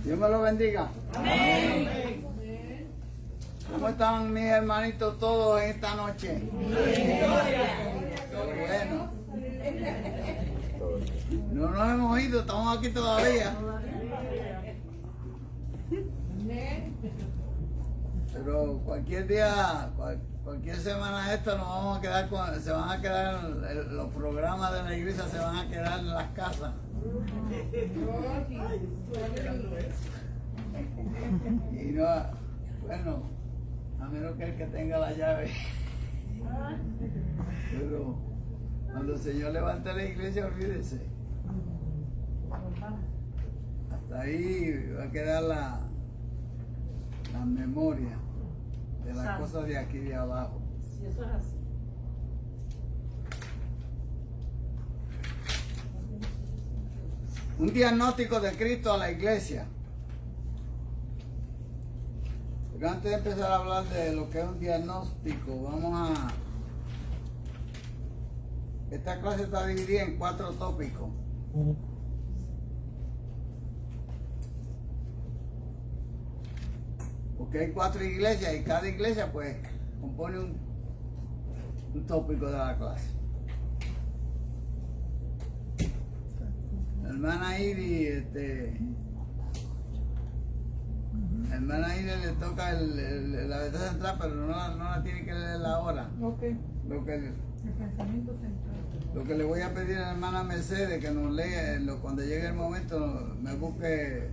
Dios me lo bendiga. Amén. ¿Cómo están mis hermanitos todos en esta noche? Bueno. No nos hemos ido, estamos aquí todavía. Pero cualquier día, cualquier semana esta nos vamos a quedar con, se van a quedar los programas de la iglesia, se van a quedar en las casas. Y no, bueno, a menos que el que tenga la llave. Pero cuando el Señor levante la iglesia, olvídese. Hasta ahí va a quedar la memoria de las cosas de aquí de abajo. Si eso es así. Un diagnóstico de Cristo a la iglesia. Pero antes de empezar a hablar de lo que es un diagnóstico, vamos a... Esta clase está dividida en 4 tópicos. Porque hay 4 iglesias y cada iglesia pues compone un tópico de la clase. La hermana Iri, la hermana Iri le toca la verdad central, pero no la tiene que leer ahora. Okay. Lo que, El pensamiento central. lo que le voy a pedir a la hermana Mercedes que nos lea, cuando llegue el momento, me busque,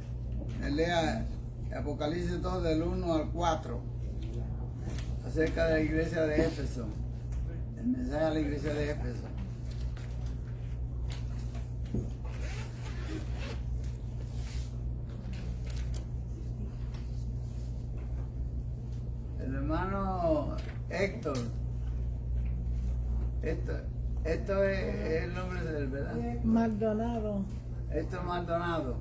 me lea Apocalipsis 2 del 1 al 4, acerca de la iglesia de Éfeso, el mensaje a la iglesia de Éfeso. El hermano Héctor, esto es el nombre de él, ¿verdad? Maldonado. Héctor Maldonado.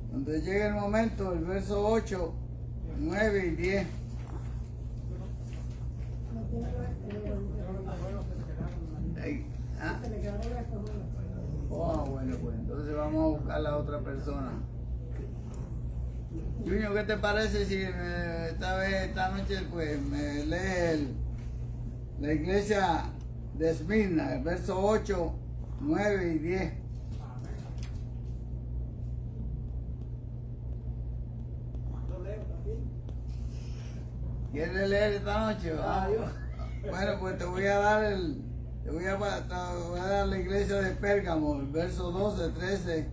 Cuando llegue el momento, el verso 8, 9 y 10. ¿Ah? Oh, bueno, pues entonces vamos a buscar a la otra persona. Junior, ¿qué te parece si esta noche pues me lees la iglesia de Esmirna, el verso 8, 9 y 10? ¿Quieres leer esta noche? Bueno, pues te voy a dar la iglesia de Pérgamo, el verso 12, 13,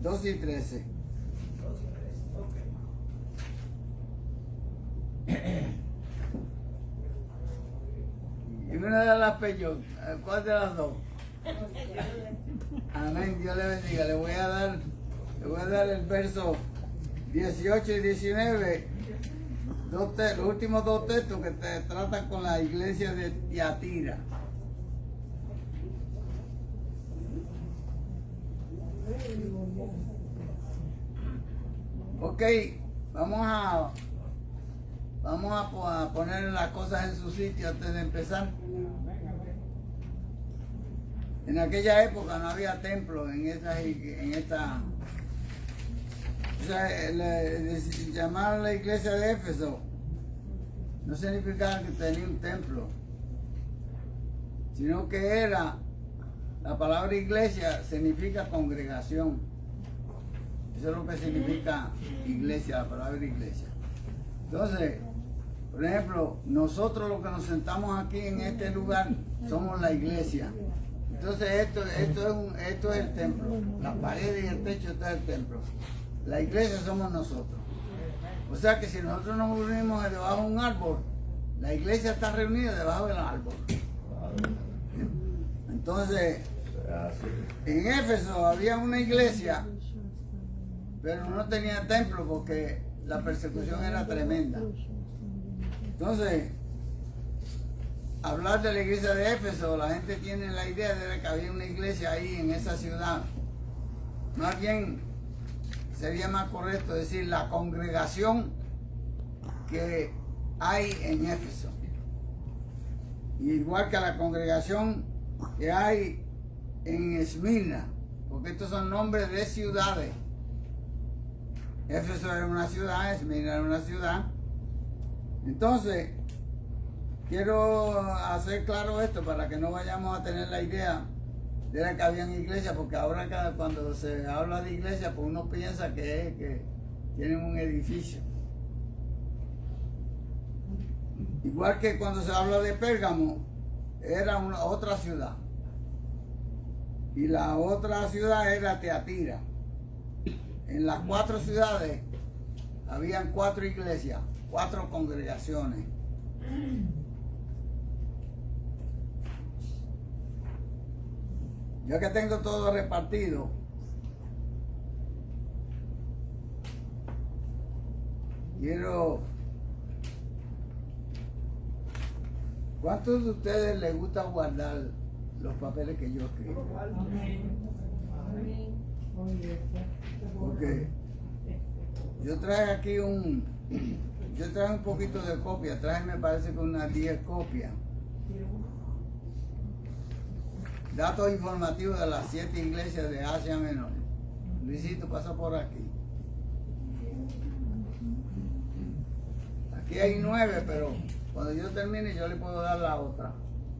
12 y 13. Y una de las pechos, ¿cuál de las dos? Amén, Dios le bendiga. Le voy a dar el verso 18 y 19, los últimos 2 textos que te tratan con la iglesia de Tiatira. Ok, vamos a poner las cosas en su sitio antes de empezar. En aquella época no había templo en esta. O sea, llamar a la iglesia de Éfeso no significaba que tenía un templo, sino que la palabra iglesia significa congregación. Eso es lo que significa iglesia, la palabra iglesia. Entonces, por ejemplo, nosotros los que nos sentamos aquí en este lugar somos la iglesia. Entonces esto es el templo. Las paredes y el techo está el templo. La iglesia somos nosotros. O sea que si nosotros nos reunimos debajo de un árbol, la iglesia está reunida debajo del árbol. Entonces, en Éfeso había una iglesia, pero no tenía templo porque la persecución era tremenda. Entonces, hablar de la iglesia de Éfeso, la gente tiene la idea de que había una iglesia ahí en esa ciudad. Más bien, sería más correcto decir la congregación que hay en Éfeso. Igual que la congregación que hay en Esmirna, porque estos son nombres de ciudades. Éfeso era una ciudad, Esmirna era una ciudad. Entonces, quiero hacer claro esto para que no vayamos a tener la idea de la que habían iglesias, porque ahora cuando se habla de iglesia, pues uno piensa que tienen un edificio. Igual que cuando se habla de Pérgamo, era otra ciudad. Y la otra ciudad era Teatira. En las 4 ciudades habían 4 iglesias, 4 congregaciones. Ya que tengo todo repartido, quiero... ¿Cuántos de ustedes les gusta guardar los papeles que yo escribo? Porque yo traje aquí yo traje un poquito de copia, traje me parece que unas 10 copias. Datos informativos de las 7 iglesias de Asia Menor. Luisito, pasa por aquí. Aquí hay 9, pero cuando yo termine yo le puedo dar la otra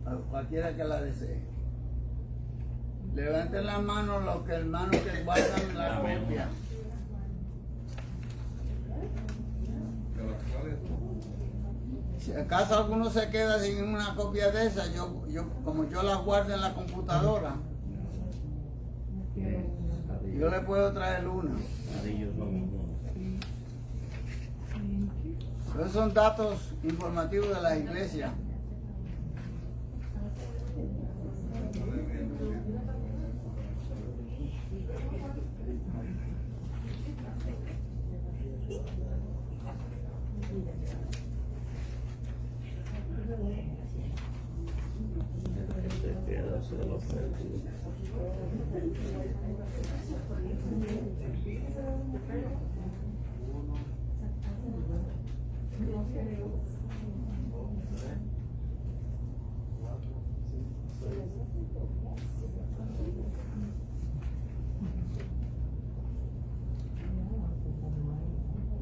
a cualquiera que la desee. Levanten las manos los que hermanos que guardan la copia. Si acaso alguno se queda sin una copia de esa, como yo la guardo en la computadora, yo le puedo traer una. Esos son datos informativos de la iglesia.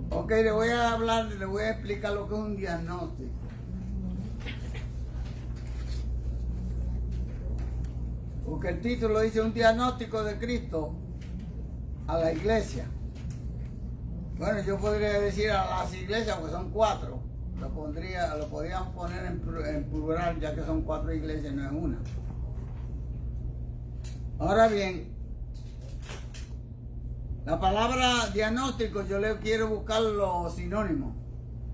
Ok, le voy a explicar lo que es un diagnóstico. Porque el título dice un diagnóstico de Cristo a la iglesia. Bueno, yo podría decir a las iglesias, porque son 4. Lo podríamos poner en plural, ya que son 4 iglesias, no es una. Ahora bien, la palabra diagnóstico yo le quiero buscar los sinónimos,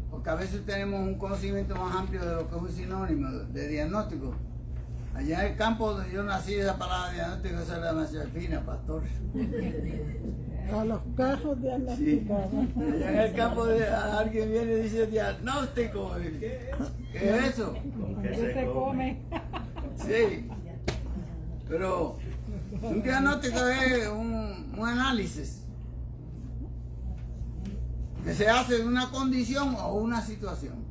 porque a veces tenemos un conocimiento más amplio de lo que es un sinónimo de diagnóstico. Allá en el campo donde yo nací, esa palabra diagnóstico esa era demasiado fina, pastor. A los cajos diagnosticados. Sí. Allá en el campo alguien viene y dice diagnóstico. ¿Qué es eso? ¿Qué se come? Sí. Pero un diagnóstico es un análisis que se hace de una condición o una situación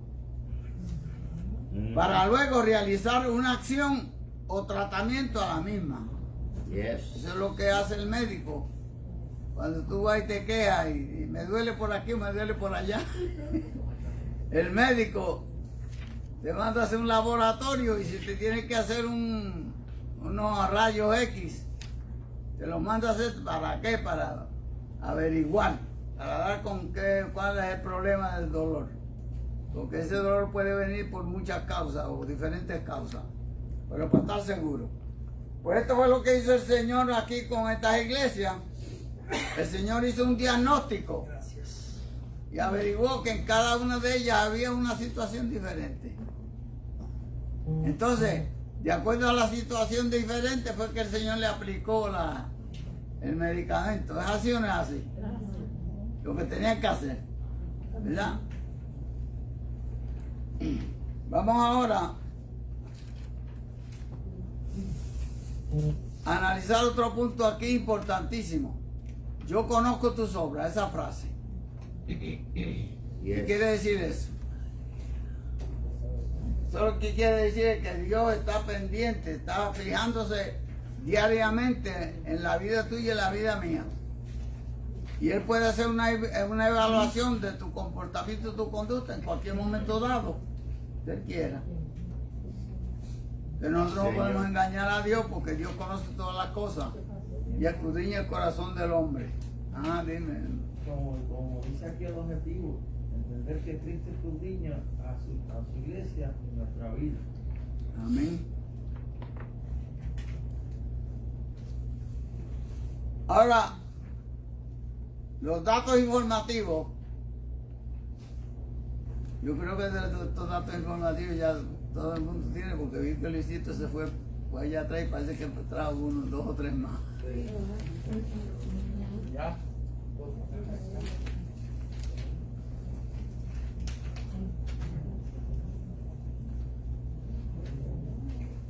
para luego realizar una acción o tratamiento a la misma. Yes. Eso es lo que hace el médico. Cuando tú vas y te quejas y me duele por aquí o me duele por allá, el médico te manda a hacer un laboratorio y si te tiene que hacer unos rayos X, te los manda a hacer ¿para qué? Para averiguar, para dar cuál es el problema del dolor. Porque ese dolor puede venir por muchas causas o diferentes causas, pero para estar seguro. Pues esto fue lo que hizo el Señor aquí con estas iglesias. El Señor hizo un diagnóstico y averiguó que en cada una de ellas había una situación diferente. Entonces, de acuerdo a la situación diferente fue que el Señor le aplicó el medicamento. ¿Es así o no es así? Lo que tenía que hacer, ¿verdad? Vamos ahora a analizar otro punto aquí importantísimo. Yo conozco tus obras, esa frase. ¿Qué quiere decir eso? Eso lo que quiere decir es que Dios está pendiente, está fijándose diariamente en la vida tuya y en la vida mía. Y Él puede hacer una evaluación de tu comportamiento y tu conducta en cualquier momento dado, que Él quiera. Que nosotros no podemos engañar a Dios porque Dios conoce todas las cosas y escudriña el corazón del hombre. Ah, dime. Como dice aquí el objetivo, entender que Cristo escudriña a su iglesia en nuestra vida. Amén. Ahora, los datos informativos. Yo creo que de estos datos informativos ya todo el mundo tiene, porque vi que Luisito se fue allá atrás y parece que trajo unos 2 o 3 más. Ya.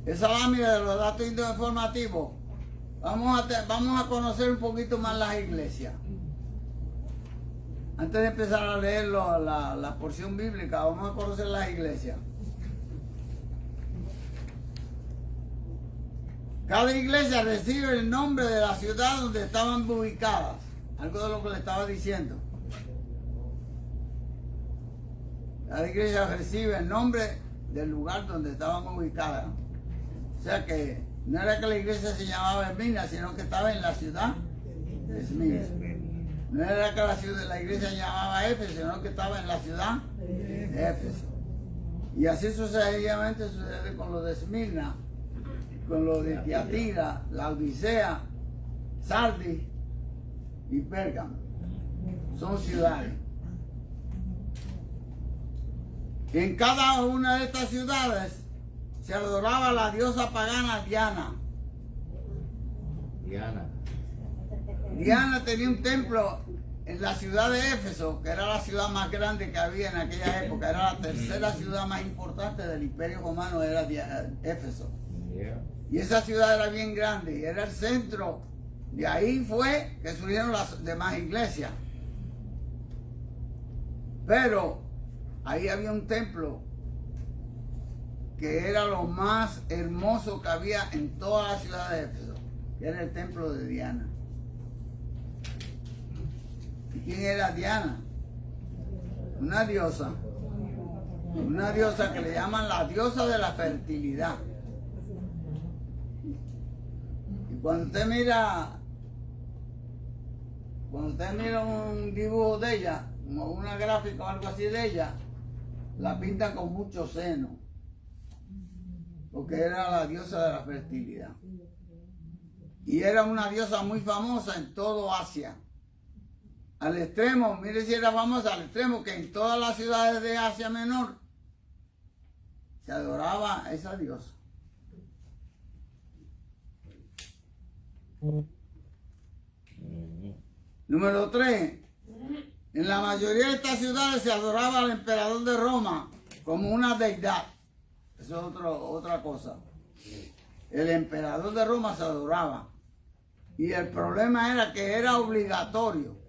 Esa lámina de los datos informativos, vamos a conocer un poquito más las iglesias. Antes de empezar a leer la porción bíblica, vamos a conocer las iglesias. Cada iglesia recibe el nombre de la ciudad donde estaban ubicadas. Algo de lo que le estaba diciendo. Cada iglesia recibe el nombre del lugar donde estaban ubicadas. O sea que no era que la iglesia se llamaba Esmirna, sino que estaba en la ciudad de Esmirna. No era que la iglesia se llamaba Éfeso, sino que estaba en la ciudad de Éfeso. Y así sucesivamente sucede con lo de Esmirna, con lo de Tiatira, la Odisea, Sardis y Pérgamo. Son ciudades. En cada una de estas ciudades se adoraba a la diosa pagana Diana. Diana tenía un templo en la ciudad de Éfeso, que era la ciudad más grande que había en aquella época. Era la tercera ciudad más importante del Imperio Romano, era Éfeso. Y esa ciudad era bien grande y era el centro. De ahí fue que surgieron las demás iglesias. Pero ahí había un templo que era lo más hermoso que había en toda la ciudad de Éfeso, que era el templo de Diana. ¿Y quién era Diana? Una diosa que le llaman la diosa de la fertilidad. Y cuando usted mira un dibujo de ella, como una gráfica o algo así de ella, la pintan con mucho seno, porque era la diosa de la fertilidad. Y era una diosa muy famosa en todo Asia. Al extremo, mire si era famosa, al extremo que en todas las ciudades de Asia Menor se adoraba a esa diosa. Número 3. En la mayoría de estas ciudades se adoraba al emperador de Roma como una deidad. Eso es otra cosa. El emperador de Roma se adoraba. Y el problema era que era obligatorio.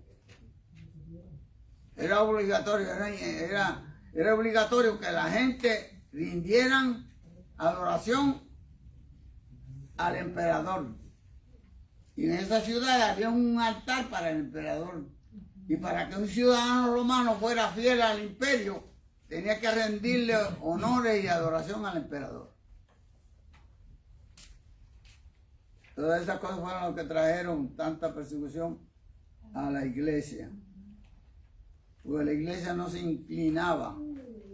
Era obligatorio que la gente rindieran adoración al emperador. Y en esa ciudad había un altar para el emperador. Y para que un ciudadano romano fuera fiel al imperio, tenía que rendirle honores y adoración al emperador. Todas esas cosas fueron lo que trajeron tanta persecución a la iglesia. Porque la iglesia no se inclinaba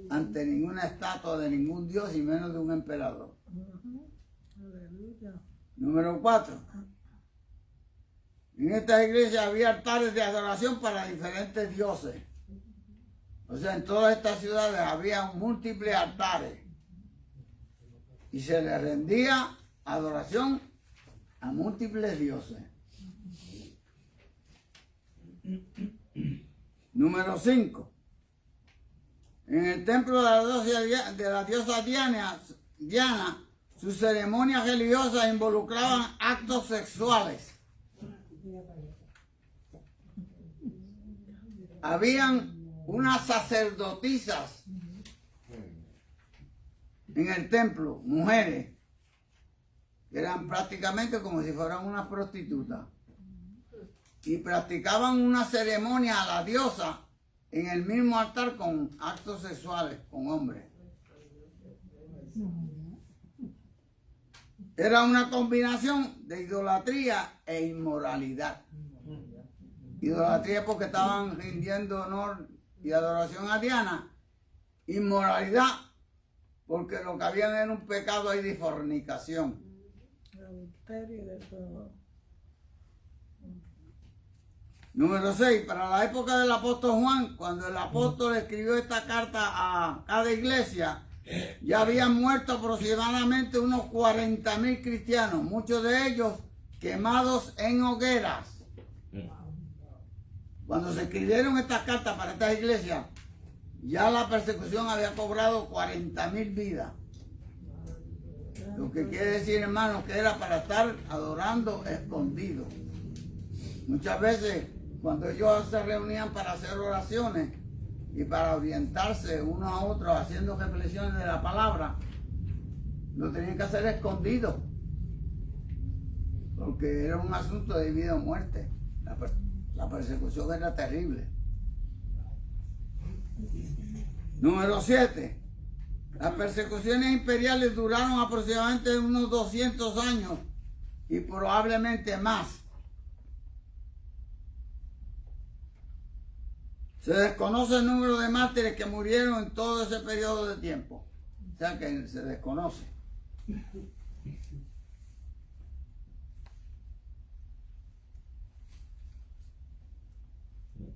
ante ninguna estatua de ningún dios y menos de un emperador. Número 4. En estas iglesias había altares de adoración para diferentes dioses. O sea, en todas estas ciudades había múltiples altares. Y se le rendía adoración a múltiples dioses. Número 5. En el templo de la diosa Diana, sus ceremonias religiosas involucraban actos sexuales. Habían unas sacerdotisas en el templo mujeres que eran prácticamente como si fueran unas prostitutas y practicaban una ceremonia a la diosa en el mismo altar con actos sexuales con hombres. Era una combinación de idolatría e inmoralidad. Idolatría porque estaban rindiendo honor y adoración a Diana. Inmoralidad porque lo que habían era un pecado ahí de fornicación. Adulterio de todo. Número 6. Para la época del apóstol Juan, cuando el apóstol escribió esta carta a cada iglesia, ya habían muerto aproximadamente unos 40,000 cristianos, muchos de ellos quemados en hogueras. Cuando se escribieron estas cartas para estas iglesias, ya la persecución había cobrado 40,000 vidas. Lo que quiere decir, hermanos, que era para estar adorando escondido. Muchas veces, cuando ellos se reunían para hacer oraciones y para orientarse unos a otros haciendo reflexiones de la palabra, lo tenían que hacer escondido, porque era un asunto de vida o muerte. La persecución era terrible. Número 7. Las persecuciones imperiales duraron aproximadamente unos 200 años y probablemente más. Se desconoce el número de mártires que murieron en todo ese periodo de tiempo. O sea que se desconoce.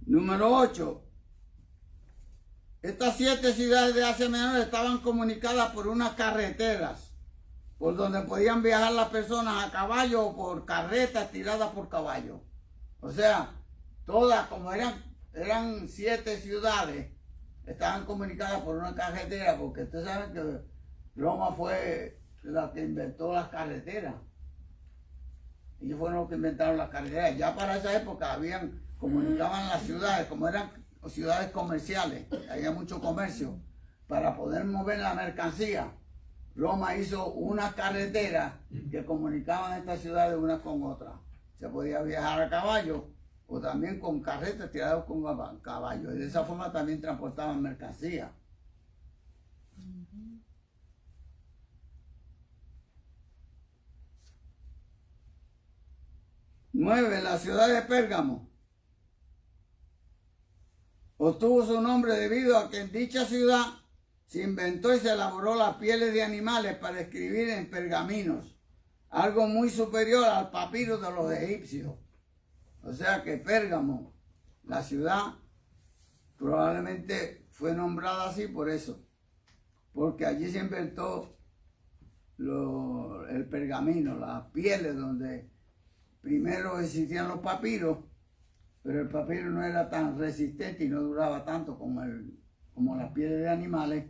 Número 8. Estas 7 ciudades de Asia Menor estaban comunicadas por unas carreteras, por donde podían viajar las personas a caballo o por carretas tiradas por caballo. O sea, todas, como eran 7 ciudades, estaban comunicadas por una carretera, porque ustedes saben que Roma fue la que inventó las carreteras. Ellos fueron los que inventaron las carreteras. Ya para esa época comunicaban las ciudades, como eran ciudades comerciales, había mucho comercio, para poder mover la mercancía. Roma hizo una carretera que comunicaban estas ciudades unas con otras. Se podía viajar a caballo o también con carretas tiradas con caballos, y de esa forma también transportaban mercancía. Nueve, la ciudad de Pérgamo obtuvo su nombre debido a que en dicha ciudad se inventó y se elaboró las pieles de animales para escribir en pergaminos, algo muy superior al papiro de los egipcios. O sea que Pérgamo, la ciudad, probablemente fue nombrada así por eso, porque allí se inventó el pergamino, las pieles donde primero existían los papiros, pero el papiro no era tan resistente y no duraba tanto como las pieles de animales,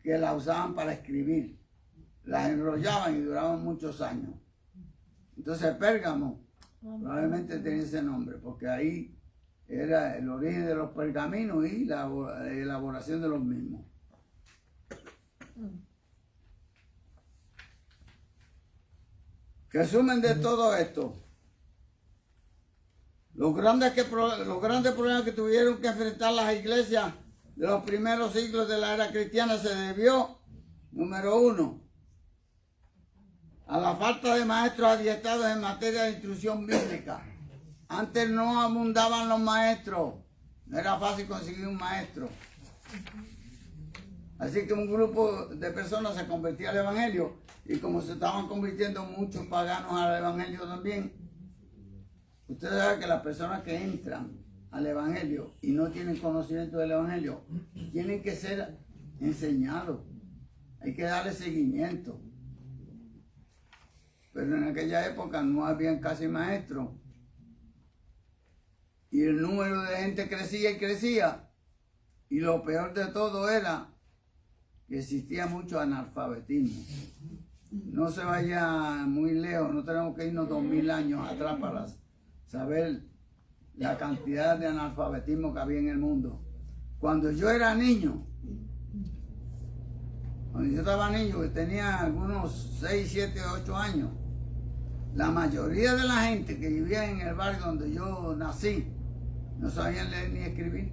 que la usaban para escribir. Las enrollaban y duraban muchos años. Entonces Pérgamo probablemente tenía ese nombre, porque ahí era el origen de los pergaminos y la elaboración de los mismos. Resumen de todo esto. Los grandes problemas que tuvieron que enfrentar las iglesias de los primeros siglos de la era cristiana se debió, número 1, a la falta de maestros adiestrados en materia de instrucción bíblica. Antes no abundaban los maestros, no era fácil conseguir un maestro. Así que un grupo de personas se convertía al evangelio, y como se estaban convirtiendo muchos paganos al evangelio también, ustedes saben que las personas que entran al evangelio y no tienen conocimiento del evangelio tienen que ser enseñados, hay que darle seguimiento. Pero en aquella época no habían casi maestros y el número de gente crecía y crecía, y lo peor de todo era que existía mucho analfabetismo. No se vaya muy lejos, no tenemos que irnos 2000 años atrás para saber la cantidad de analfabetismo que había en el mundo. Cuando yo era niño, cuando yo estaba niño, que tenía algunos 6, 7, 8 años, la mayoría de la gente que vivía en el barrio donde yo nací, no sabían leer ni escribir.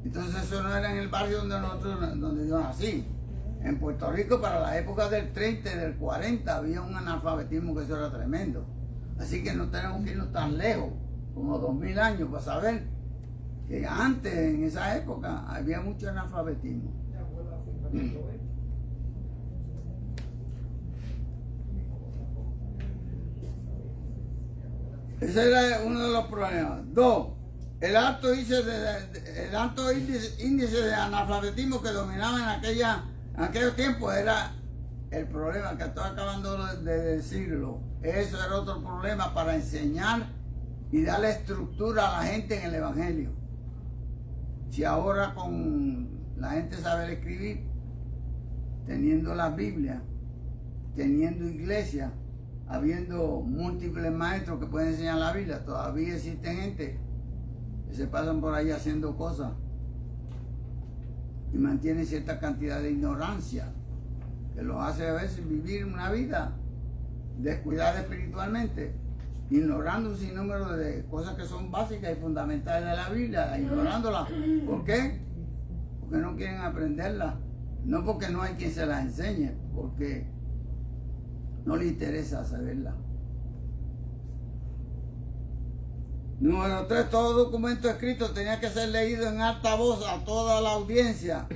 Entonces eso no era en el barrio donde yo nací. En Puerto Rico, para la época del 30 y del 40, había un analfabetismo que eso era tremendo. Así que no tenemos que irnos tan lejos, como 2000 años, para saber que antes, en esa época, había mucho analfabetismo. Ese era uno de los problemas. 2. El alto índice de analfabetismo que dominaba en aquellos tiempos era el problema que estoy acabando de decirlo. Eso era otro problema para enseñar y darle estructura a la gente en el Evangelio. Si ahora con la gente sabe escribir, teniendo la Biblia, teniendo iglesia, habiendo múltiples maestros que pueden enseñar la Biblia, todavía existen gente que se pasan por ahí haciendo cosas y mantienen cierta cantidad de ignorancia que los hace a veces vivir una vida descuidada espiritualmente, ignorando un sinnúmero de cosas que son básicas y fundamentales de la Biblia, ignorándolas. ¿Por qué? Porque no quieren aprenderlas, no porque no hay quien se las enseñe, porque no les interesa saberlas. Número 3, todo documento escrito tenía que ser leído en alta voz a toda la audiencia.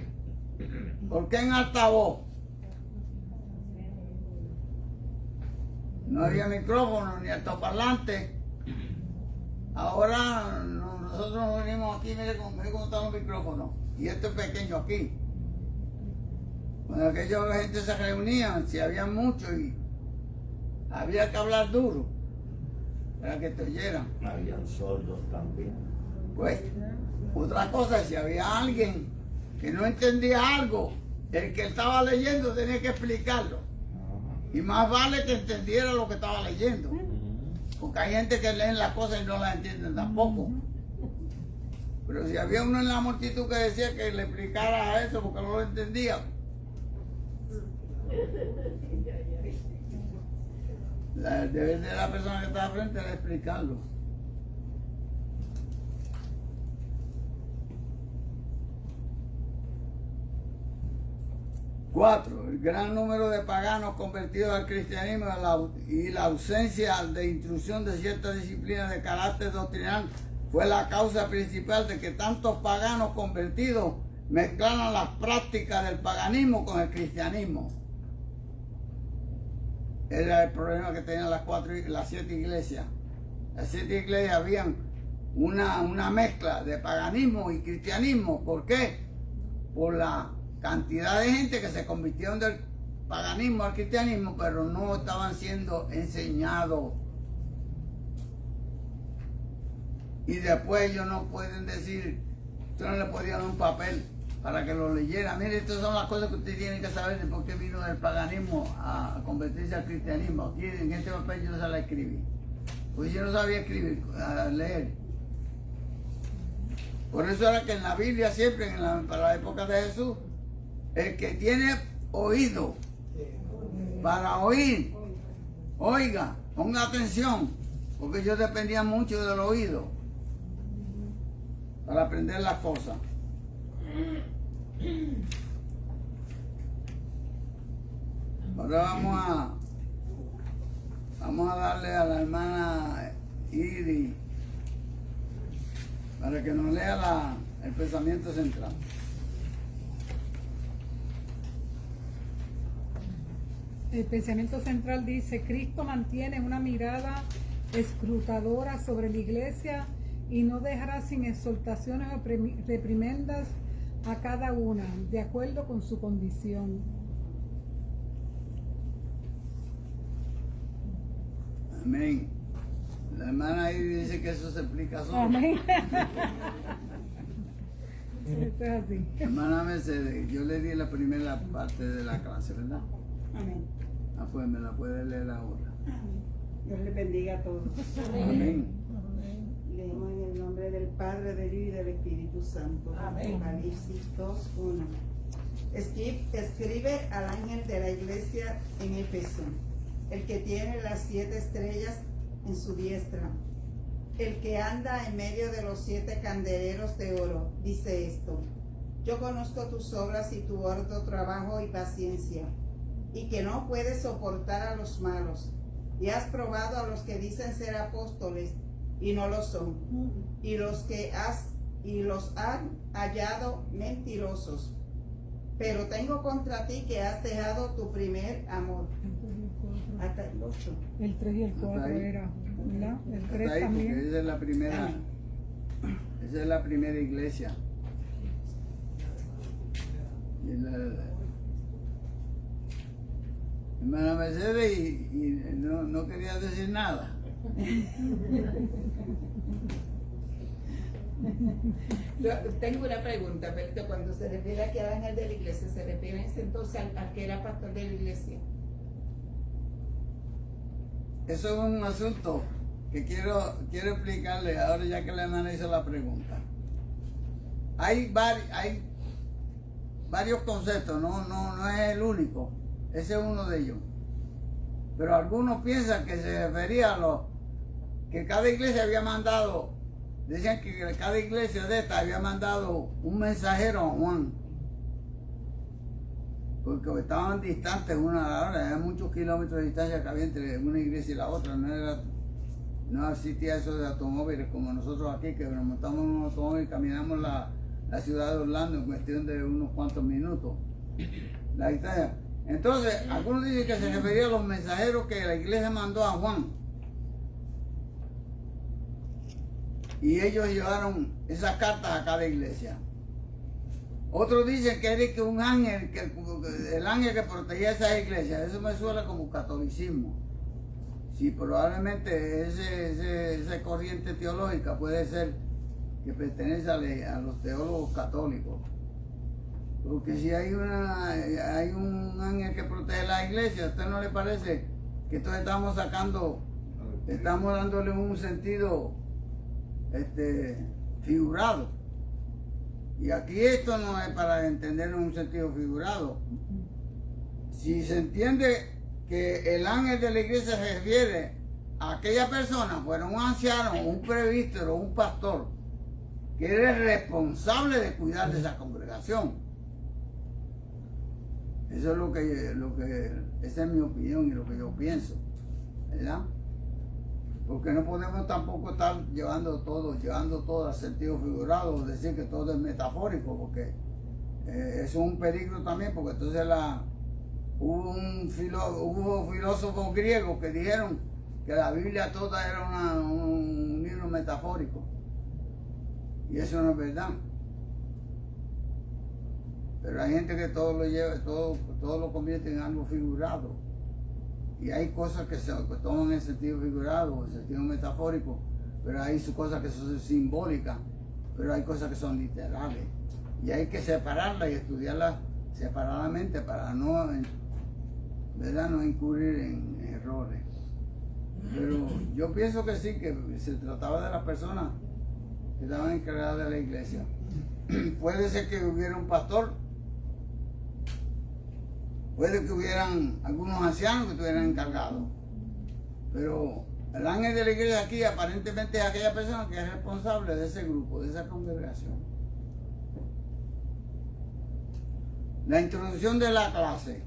¿Por qué en alta voz? No había micrófono ni altoparlante. Ahora nosotros nos venimos aquí, mire cómo están los micrófonos. Y esto es pequeño aquí. Cuando aquella gente se reunían, si había mucho y había que hablar duro para que te oyeran. Habían sordos también. Pues, otra cosa, si había alguien que no entendía algo, el que estaba leyendo tenía que explicarlo. Y más vale que entendiera lo que estaba leyendo. Porque hay gente que leen las cosas y no las entienden tampoco. Pero si había uno en la multitud que decía que le explicara eso porque no lo entendía, el deber de la persona que estaba frente era explicarlo. Cuatro, el gran número de paganos convertidos al cristianismo y la ausencia de instrucción de ciertas disciplinas de carácter doctrinal fue la causa principal de que tantos paganos convertidos mezclaran las prácticas del paganismo con el cristianismo. Era el problema que tenían las 7 iglesias. Las 7 iglesias habían una mezcla de paganismo y cristianismo. ¿Por qué? Por la cantidad de gente que se convirtieron del paganismo al cristianismo, pero no estaban siendo enseñados. Y después ellos no pueden decir, usted no le podía dar un papel para que lo leyera. Mire, estas son las cosas que usted tiene que saber de por qué vino del paganismo a convertirse al cristianismo. Aquí en este papel yo no sabía escribir. Pues yo no sabía escribir, leer. Por eso era que en la Biblia siempre, para la época de Jesús, el que tiene oído para oír, oiga, ponga atención, porque ellos dependían mucho del oído para aprender las cosas. Ahora vamos a darle a la hermana Iri para que nos lea el pensamiento central. El pensamiento central dice: Cristo mantiene una mirada escrutadora sobre la iglesia y no dejará sin exhortaciones o reprimendas a cada una, de acuerdo con su condición. Amén. La hermana ahí dice que eso se explica solo. Amén. Esto es así. Hermana Mercedes, yo le di la primera parte de la clase, ¿verdad? Amén. Ah, pues me la puede leer ahora. Dios les bendiga a todos. Amén. Leemos en el nombre del Padre, del Hijo y del Espíritu Santo. Amén. Apocalipsis 2:1. Escribe al ángel de la iglesia en Éfeso, el que tiene las 7 estrellas en su diestra, el que anda en medio de los 7 candeleros de oro, dice esto: yo conozco tus obras y tu arduo trabajo y paciencia, y que no puedes soportar a los malos, y has probado a los que dicen ser apóstoles y no lo son, y los han hallado mentirosos. Pero tengo contra ti que has dejado tu primer amor. Hasta el 8. El 3 y el 4 ahí. era, ¿verdad? El Hasta 3 ahí, porque también. esa es la primera iglesia. Y hermana Mercedes y no quería decir nada. Tengo una pregunta, Berto. Cuando se refiere aquí al ángel de la iglesia, ¿se refiere entonces al que era pastor de la iglesia? Eso es un asunto que quiero explicarle ahora, ya que la hermana hizo la pregunta. Hay varios conceptos, no es el único, ese es uno de ellos. Pero algunos piensan que se refería a que cada iglesia había mandado, decían que cada iglesia de esta había mandado un mensajero a Juan, porque estaban distantes una de la otra, eran muchos kilómetros de distancia que había entre una iglesia y la otra, no existía eso de automóviles como nosotros aquí, que nos montamos en un automóvil y caminamos la ciudad de Orlando en cuestión de unos cuantos minutos, la distancia. Entonces, algunos dicen que se refería a los mensajeros que la iglesia mandó a Juan. Y ellos llevaron esas cartas a cada iglesia. Otros dicen que era que un ángel, el ángel que protegía esa iglesia. Eso me suena como catolicismo. Sí, probablemente esa corriente teológica puede ser que pertenece a los teólogos católicos. Porque si hay un ángel que protege la iglesia, ¿a usted no le parece que entonces estamos dándole un sentido figurado? Y aquí esto no es para entenderlo en un sentido figurado. Si se entiende que el ángel de la iglesia se refiere a aquella persona, fuera un anciano, un presbítero, un pastor, que era el responsable de cuidar de esa congregación. Eso es lo que esa es mi opinión y lo que yo pienso, ¿verdad? Porque no podemos tampoco estar llevando todo al sentido figurado, decir que todo es metafórico, porque eso es un peligro también, porque entonces hubo filósofos griegos que dijeron que la Biblia toda era un libro metafórico, y eso no es verdad. Pero hay gente que todo lo convierte en algo figurado. Y hay cosas que se toman en sentido figurado, en sentido metafórico, pero hay cosas que son simbólicas, pero hay cosas que son literales. Y hay que separarlas y estudiarlas separadamente para no incurrir en errores. Pero yo pienso que sí, que se trataba de las personas que estaban encargadas de la iglesia. Puede ser que hubiera un pastor, puede que hubieran algunos ancianos que estuvieran encargados, pero el ángel de la iglesia aquí aparentemente es aquella persona que es responsable de ese grupo, de esa congregación. La introducción de la clase.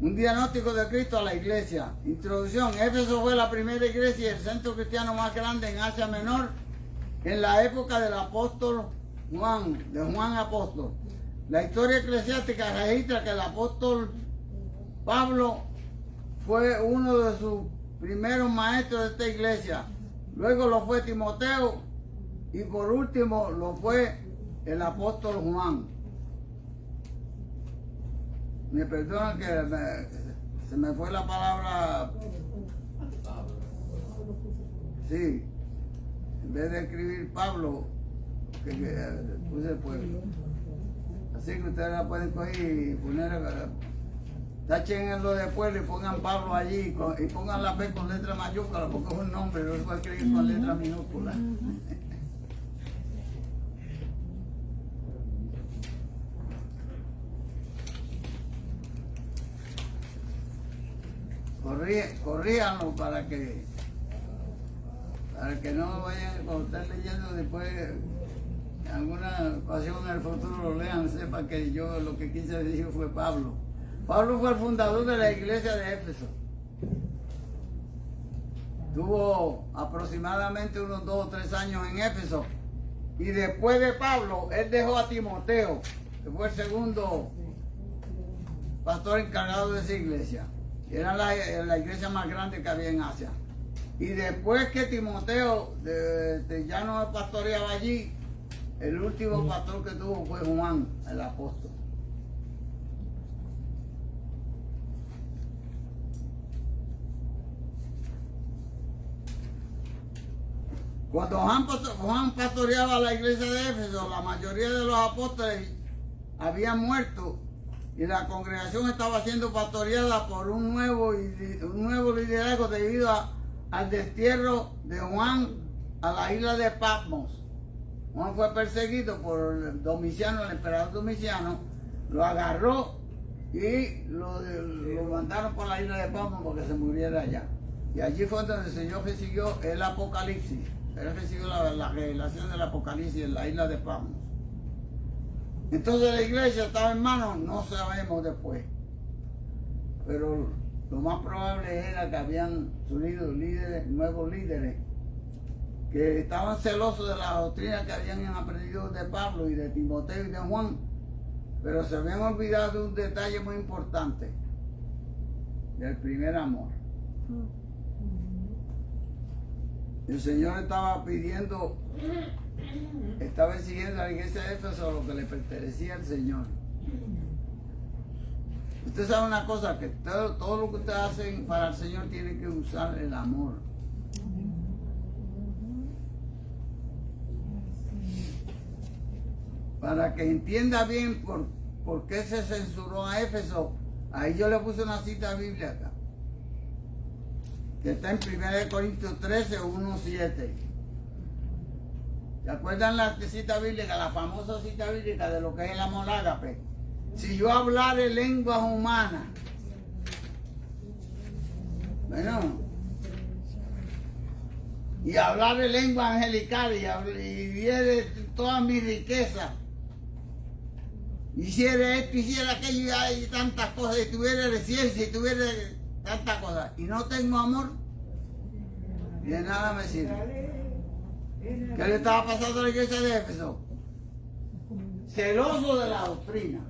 Un diagnóstico de Cristo a la iglesia. Introducción. Éfeso fue la primera iglesia y el centro cristiano más grande en Asia Menor en la época del apóstol Juan, de Juan Apóstol. La historia eclesiástica registra que el apóstol Pablo fue uno de sus primeros maestros de esta iglesia. Luego lo fue Timoteo y por último lo fue el apóstol Juan. Me perdonan que se me fue la palabra. Sí, en vez de escribir Pablo, que puse pueblo. Así que ustedes la pueden coger y poner, tachen lo de pueblo y pongan Pablo allí y pongan la P con letra mayúscula porque es un nombre, no se puede escribir con letra minúscula. corríjanlo para que no vayan, cuando estén leyendo después, en alguna ocasión en el futuro lo lean, sepan que yo lo que quise decir fue Pablo. Pablo fue el fundador de la iglesia de Éfeso. Tuvo aproximadamente unos 2 o 3 años en Éfeso. Y después de Pablo, él dejó a Timoteo, que fue el segundo pastor encargado de esa iglesia. Era la iglesia más grande que había en Asia. Y después que Timoteo ya no pastoreaba allí, el último pastor que tuvo fue Juan, el apóstol. Cuando Juan pastoreaba la iglesia de Éfeso, la mayoría de los apóstoles habían muerto y la congregación estaba siendo pastoreada por un nuevo liderazgo debido al destierro de Juan a la isla de Patmos. Juan fue perseguido por Domiciano, el emperador Domiciano, lo agarró y lo mandaron por la isla de Patmos porque se muriera allá. Y allí fue donde el Señor recibió el Apocalipsis. Él recibió la revelación del Apocalipsis en la isla de Patmos. Entonces la iglesia estaba en manos, no sabemos después. Pero lo más probable era que habían surgido nuevos líderes que estaban celosos de la doctrina que habían aprendido de Pablo y de Timoteo y de Juan, pero se habían olvidado de un detalle muy importante, del primer amor. El Señor estaba exigiendo a la iglesia de Éfeso lo que le pertenecía al Señor. Usted sabe una cosa, que todo lo que ustedes hacen para el Señor tiene que usar el amor. Para que entienda bien por qué se censuró a Éfeso, ahí yo le puse una cita bíblica, que está en 1 Corintios 13, 1, 7. ¿Se acuerdan la cita bíblica, la famosa cita bíblica de lo que es el amor ágape? Si yo hablare lenguas humanas, bueno, y hablare lengua angelical y viere toda mi riqueza, hiciera esto, hiciera aquello y tantas cosas, y tuviera de ciencia y tuviera tantas cosas, y no tengo amor, y de nada me sirve. ¿Qué le estaba pasando a la iglesia de Éfeso? Celoso de la doctrina,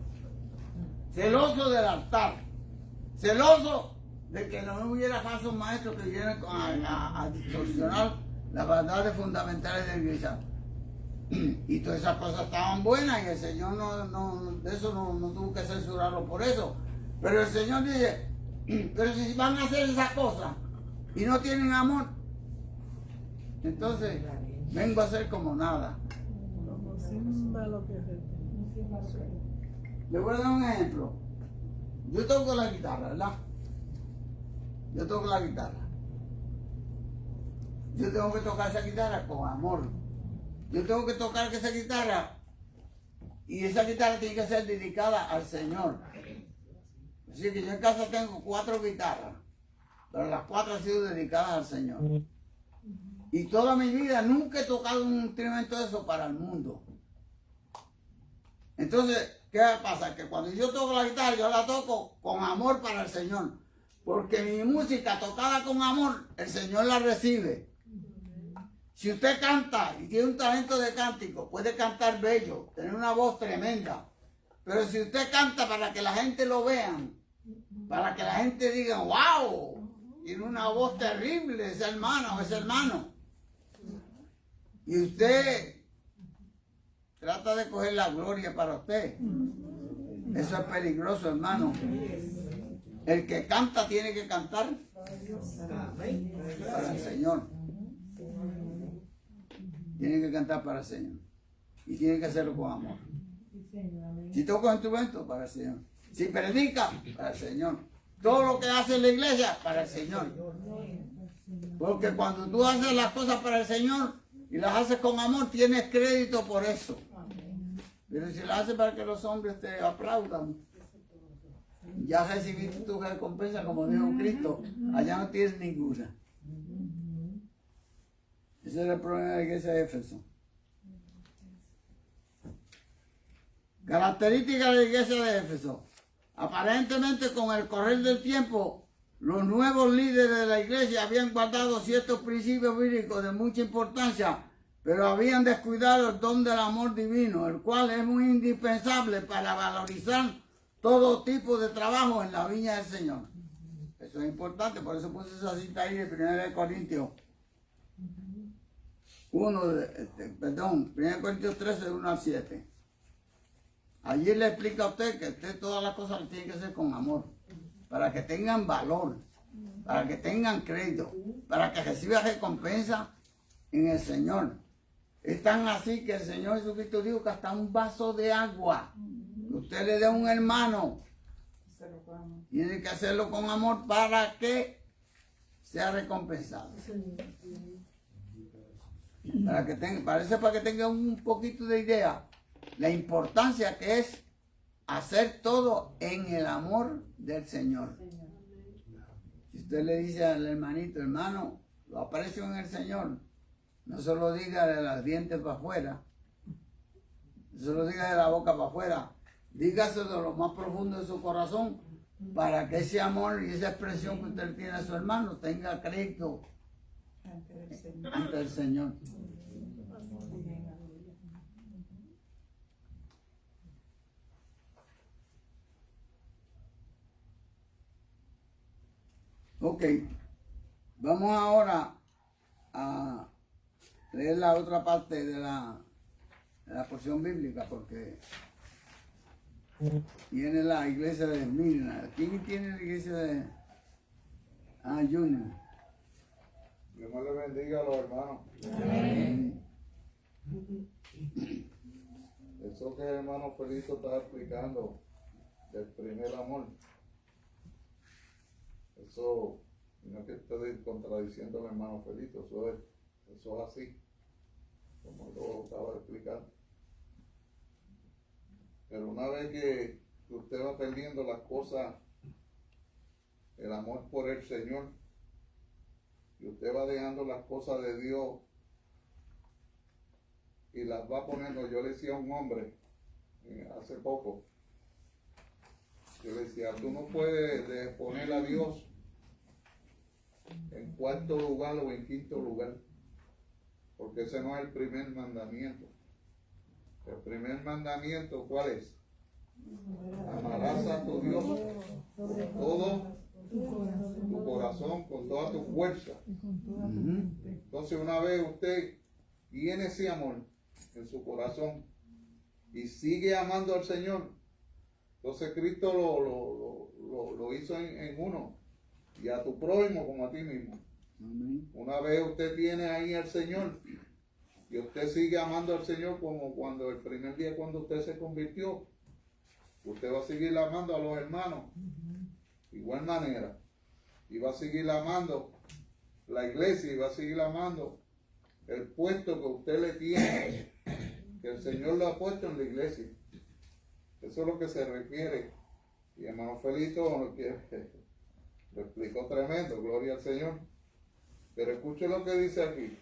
celoso del altar, celoso de que no hubiera falsos maestros que vinieran a distorsionar las verdades fundamentales de la iglesia. Y todas esas cosas estaban buenas y el Señor de eso no tuvo que censurarlo por eso. Pero el Señor dice, pero si van a hacer esas cosas y no tienen amor, entonces vengo a ser como nada. Le voy a dar un ejemplo. Yo toco la guitarra, ¿verdad? Yo toco la guitarra. Yo tengo que tocar esa guitarra con amor. Yo tengo que tocar esa guitarra y esa guitarra tiene que ser dedicada al Señor. Así que yo en casa tengo 4 guitarras, pero las 4 han sido dedicadas al Señor. Y toda mi vida nunca he tocado un instrumento de eso para el mundo. Entonces, ¿qué pasa? Que cuando yo toco la guitarra, yo la toco con amor para el Señor. Porque mi música tocada con amor, el Señor la recibe. Si usted canta y tiene un talento de cántico, puede cantar bello, tener una voz tremenda. Pero si usted canta para que la gente lo vean, para que la gente diga, wow, tiene una voz terrible esa hermana o ese hermano, y usted trata de coger la gloria para usted, eso es peligroso, hermano. El que canta tiene que cantar para el Señor. Tiene que cantar para el Señor. Y tiene que hacerlo con amor. Si toca instrumento, para el Señor. Si predica, para el Señor. Todo lo que hace la iglesia, para el Señor. Porque cuando tú haces las cosas para el Señor y las haces con amor, tienes crédito por eso. Pero si las haces para que los hombres te aplaudan, Ya recibiste tu recompensa, como dijo Cristo. Allá no tienes ninguna. Ese era el problema de la iglesia de Éfeso. Características de la iglesia de Éfeso. Aparentemente, con el correr del tiempo, los nuevos líderes de la iglesia habían guardado ciertos principios bíblicos de mucha importancia, pero habían descuidado el don del amor divino, el cual es muy indispensable para valorizar todo tipo de trabajo en la viña del Señor. Eso es importante, por eso puse esa cita ahí de 1 Corintios 1, 1 Corintios 13, 1 al 7. Allí le explica a usted que usted todas las cosas las tiene que hacer con amor, para que tengan valor, para que tengan crédito, para que reciban recompensa en el Señor. Es tan así que el Señor Jesucristo dijo que hasta un vaso de agua que usted le dé a un hermano, tiene que hacerlo con amor para que sea recompensado. Para que tenga un poquito de idea la importancia que es hacer todo en el amor del Señor. Si usted le dice al hermanito, hermano, lo aprecio en el Señor, no se lo diga de los dientes para afuera, no se lo diga de la boca para afuera, dígaselo de lo más profundo de su corazón, para que ese amor y esa expresión que usted tiene a su hermano tenga crédito ante el Señor. Ok, vamos ahora a leer la otra parte de la porción bíblica, porque tiene la iglesia de Esmirna. ¿Quién tiene la iglesia de Junior? Dios me le bendiga a los hermanos. Amén. Eso que el hermano Felito está explicando del primer amor, eso no es que estoy contradiciendo al hermano Felito, eso es así, como lo acaba de explicar. Pero una vez que usted va perdiendo las cosas, el amor por el Señor, y usted va dejando las cosas de Dios y las va poniendo, yo le decía a un hombre hace poco, yo le decía, tú no puedes poner a Dios en cuarto lugar o en quinto lugar, porque ese no es el primer mandamiento. El primer mandamiento, ¿cuál es? Amarás a tu Dios con todo tu corazón, con toda tu fuerza. Entonces, una vez usted tiene ese amor en su corazón y sigue amando al Señor, entonces Cristo lo hizo en uno, y a tu prójimo como a ti mismo. Una vez usted tiene ahí al Señor y usted sigue amando al Señor, como cuando el primer día cuando usted se convirtió, usted va a seguir amando a los hermanos igual manera, y va a seguir amando la iglesia, y va a seguir amando el puesto que usted le tiene, que el Señor lo ha puesto en la iglesia. Eso es lo que se requiere. Y hermano Felito lo explicó tremendo, gloria al Señor. Pero escuche lo que dice aquí.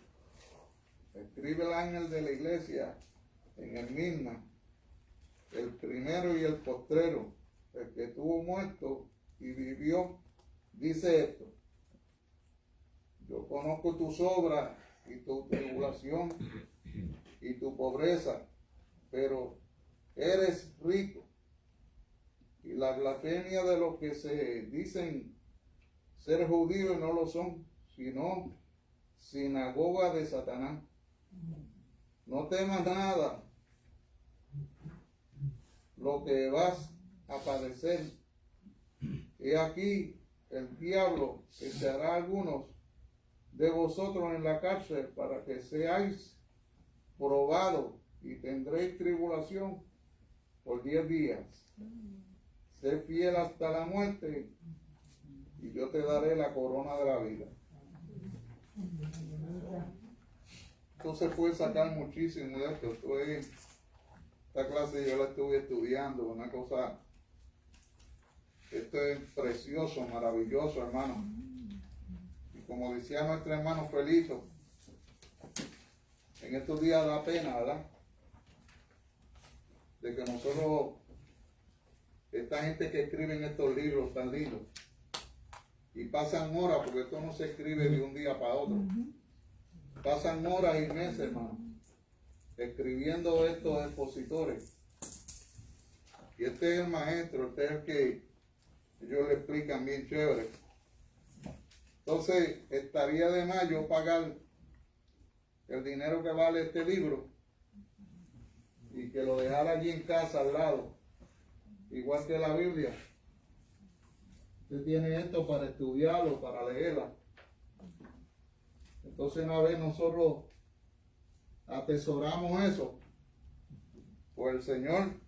Escribe el ángel de la iglesia en Esmirna, el primero y el postrero, el que estuvo muerto y vivió, dice esto: yo conozco tus obras y tu tribulación y tu pobreza, pero eres rico, y la blasfemia de los que se dicen ser judíos y no lo son, sino sinagoga de Satanás. No temas nada lo que vas a padecer. He aquí, el diablo echará a algunos de vosotros en la cárcel para que seáis probados, y tendréis tribulación por 10 días. Sé fiel hasta la muerte, y yo te daré la corona de la vida. Entonces puede sacar muchísimo de esto. Esta clase yo la estuve estudiando, una cosa que esto es precioso, maravilloso, hermano. Y como decía nuestro hermano Felito, en estos días da pena, ¿verdad? De que nosotros, esta gente que escribe en estos libros tan lindos, y pasan horas, porque esto no se escribe de un día para otro, pasan horas y meses, hermano, escribiendo estos expositores. Y este es el maestro, este es el que ellos le explican bien chévere. Entonces, estaría de más yo pagar el dinero que vale este libro y que lo dejara allí en casa al lado, igual que la Biblia. Usted tiene esto para estudiarlo, para leerla. Entonces, una vez nosotros atesoramos eso, pues el Señor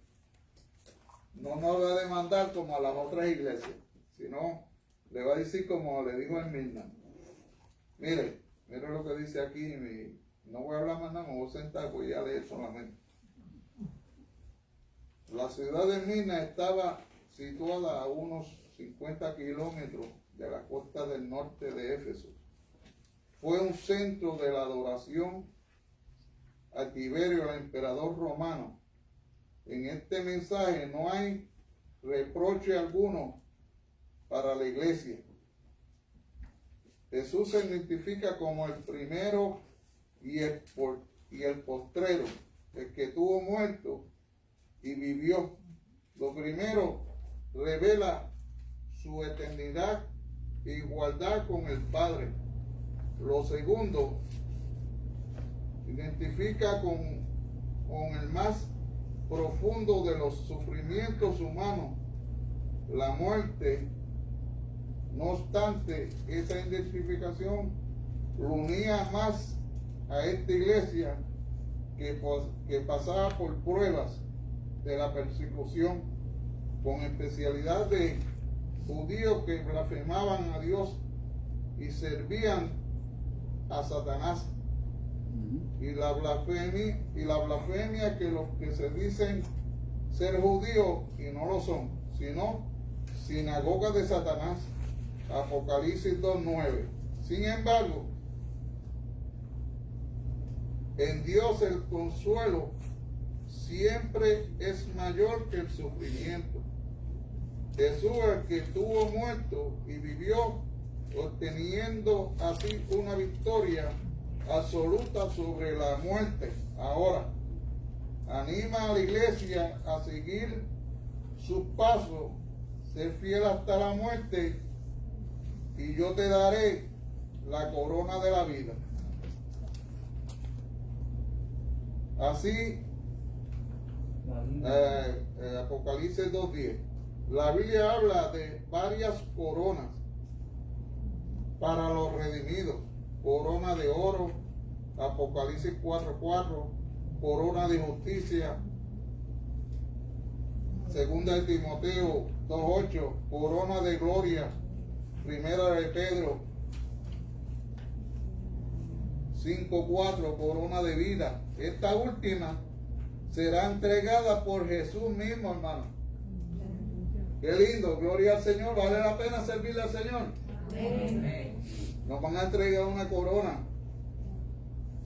no nos va a demandar como a las otras iglesias, sino le va a decir como le dijo en Mirna. Mire lo que dice aquí, no voy a hablar más nada, me voy a sentar, voy a leer solamente. La ciudad de Mirna estaba situada a unos 50 kilómetros de la costa del norte de Éfeso. Fue un centro de la adoración a Tiberio, el emperador romano. En este mensaje no hay reproche alguno para la iglesia. Jesús se identifica como el primero y el postrero, el que tuvo muerto y vivió. Lo primero revela su eternidad e igualdad con el Padre. Lo segundo identifica con el más profundo de los sufrimientos humanos, la muerte. No obstante, esa identificación lo unía más a esta iglesia que pasaba por pruebas de la persecución, con especialidad de judíos que blasfemaban a Dios y servían a Satanás. Y la blasfemia que los que se dicen ser judíos y no lo son, sino sinagoga de Satanás. Apocalipsis 2:9. Sin embargo, en Dios el consuelo siempre es mayor que el sufrimiento. Jesús, el que estuvo muerto y vivió, obteniendo así una victoria absoluta sobre la muerte. Ahora, anima a la iglesia a seguir sus pasos, ser fiel hasta la muerte, y yo te daré la corona de la vida. Así, Apocalipsis 2:10. La Biblia habla de varias coronas para los redimidos. Corona de oro, Apocalipsis 4:4, corona de justicia, segunda de Timoteo 2:8, corona de gloria, primera de Pedro 5:4, corona de vida. Esta última será entregada por Jesús mismo, hermano. Qué lindo, gloria al Señor, vale la pena servirle al Señor. Amén. Nos van a entregar una corona.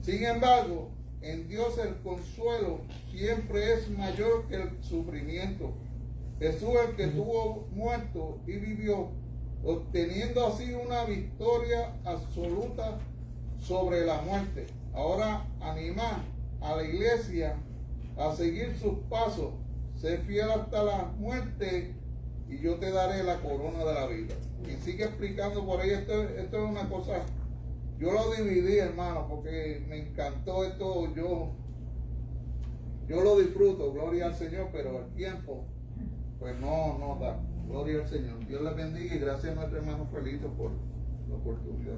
Sin embargo, en Dios el consuelo siempre es mayor que el sufrimiento. Jesús, el que estuvo muerto y vivió, obteniendo así una victoria absoluta sobre la muerte. Ahora anima a la iglesia a seguir sus pasos, ser fiel hasta la muerte, y yo te daré la corona de la vida. Y sigue explicando por ahí. Esto es una cosa, yo lo dividí, hermano, porque me encantó esto. Yo lo disfruto, gloria al Señor, pero el tiempo pues no da. Gloria al Señor. Dios les bendiga y gracias a nuestro hermano Felito por la oportunidad.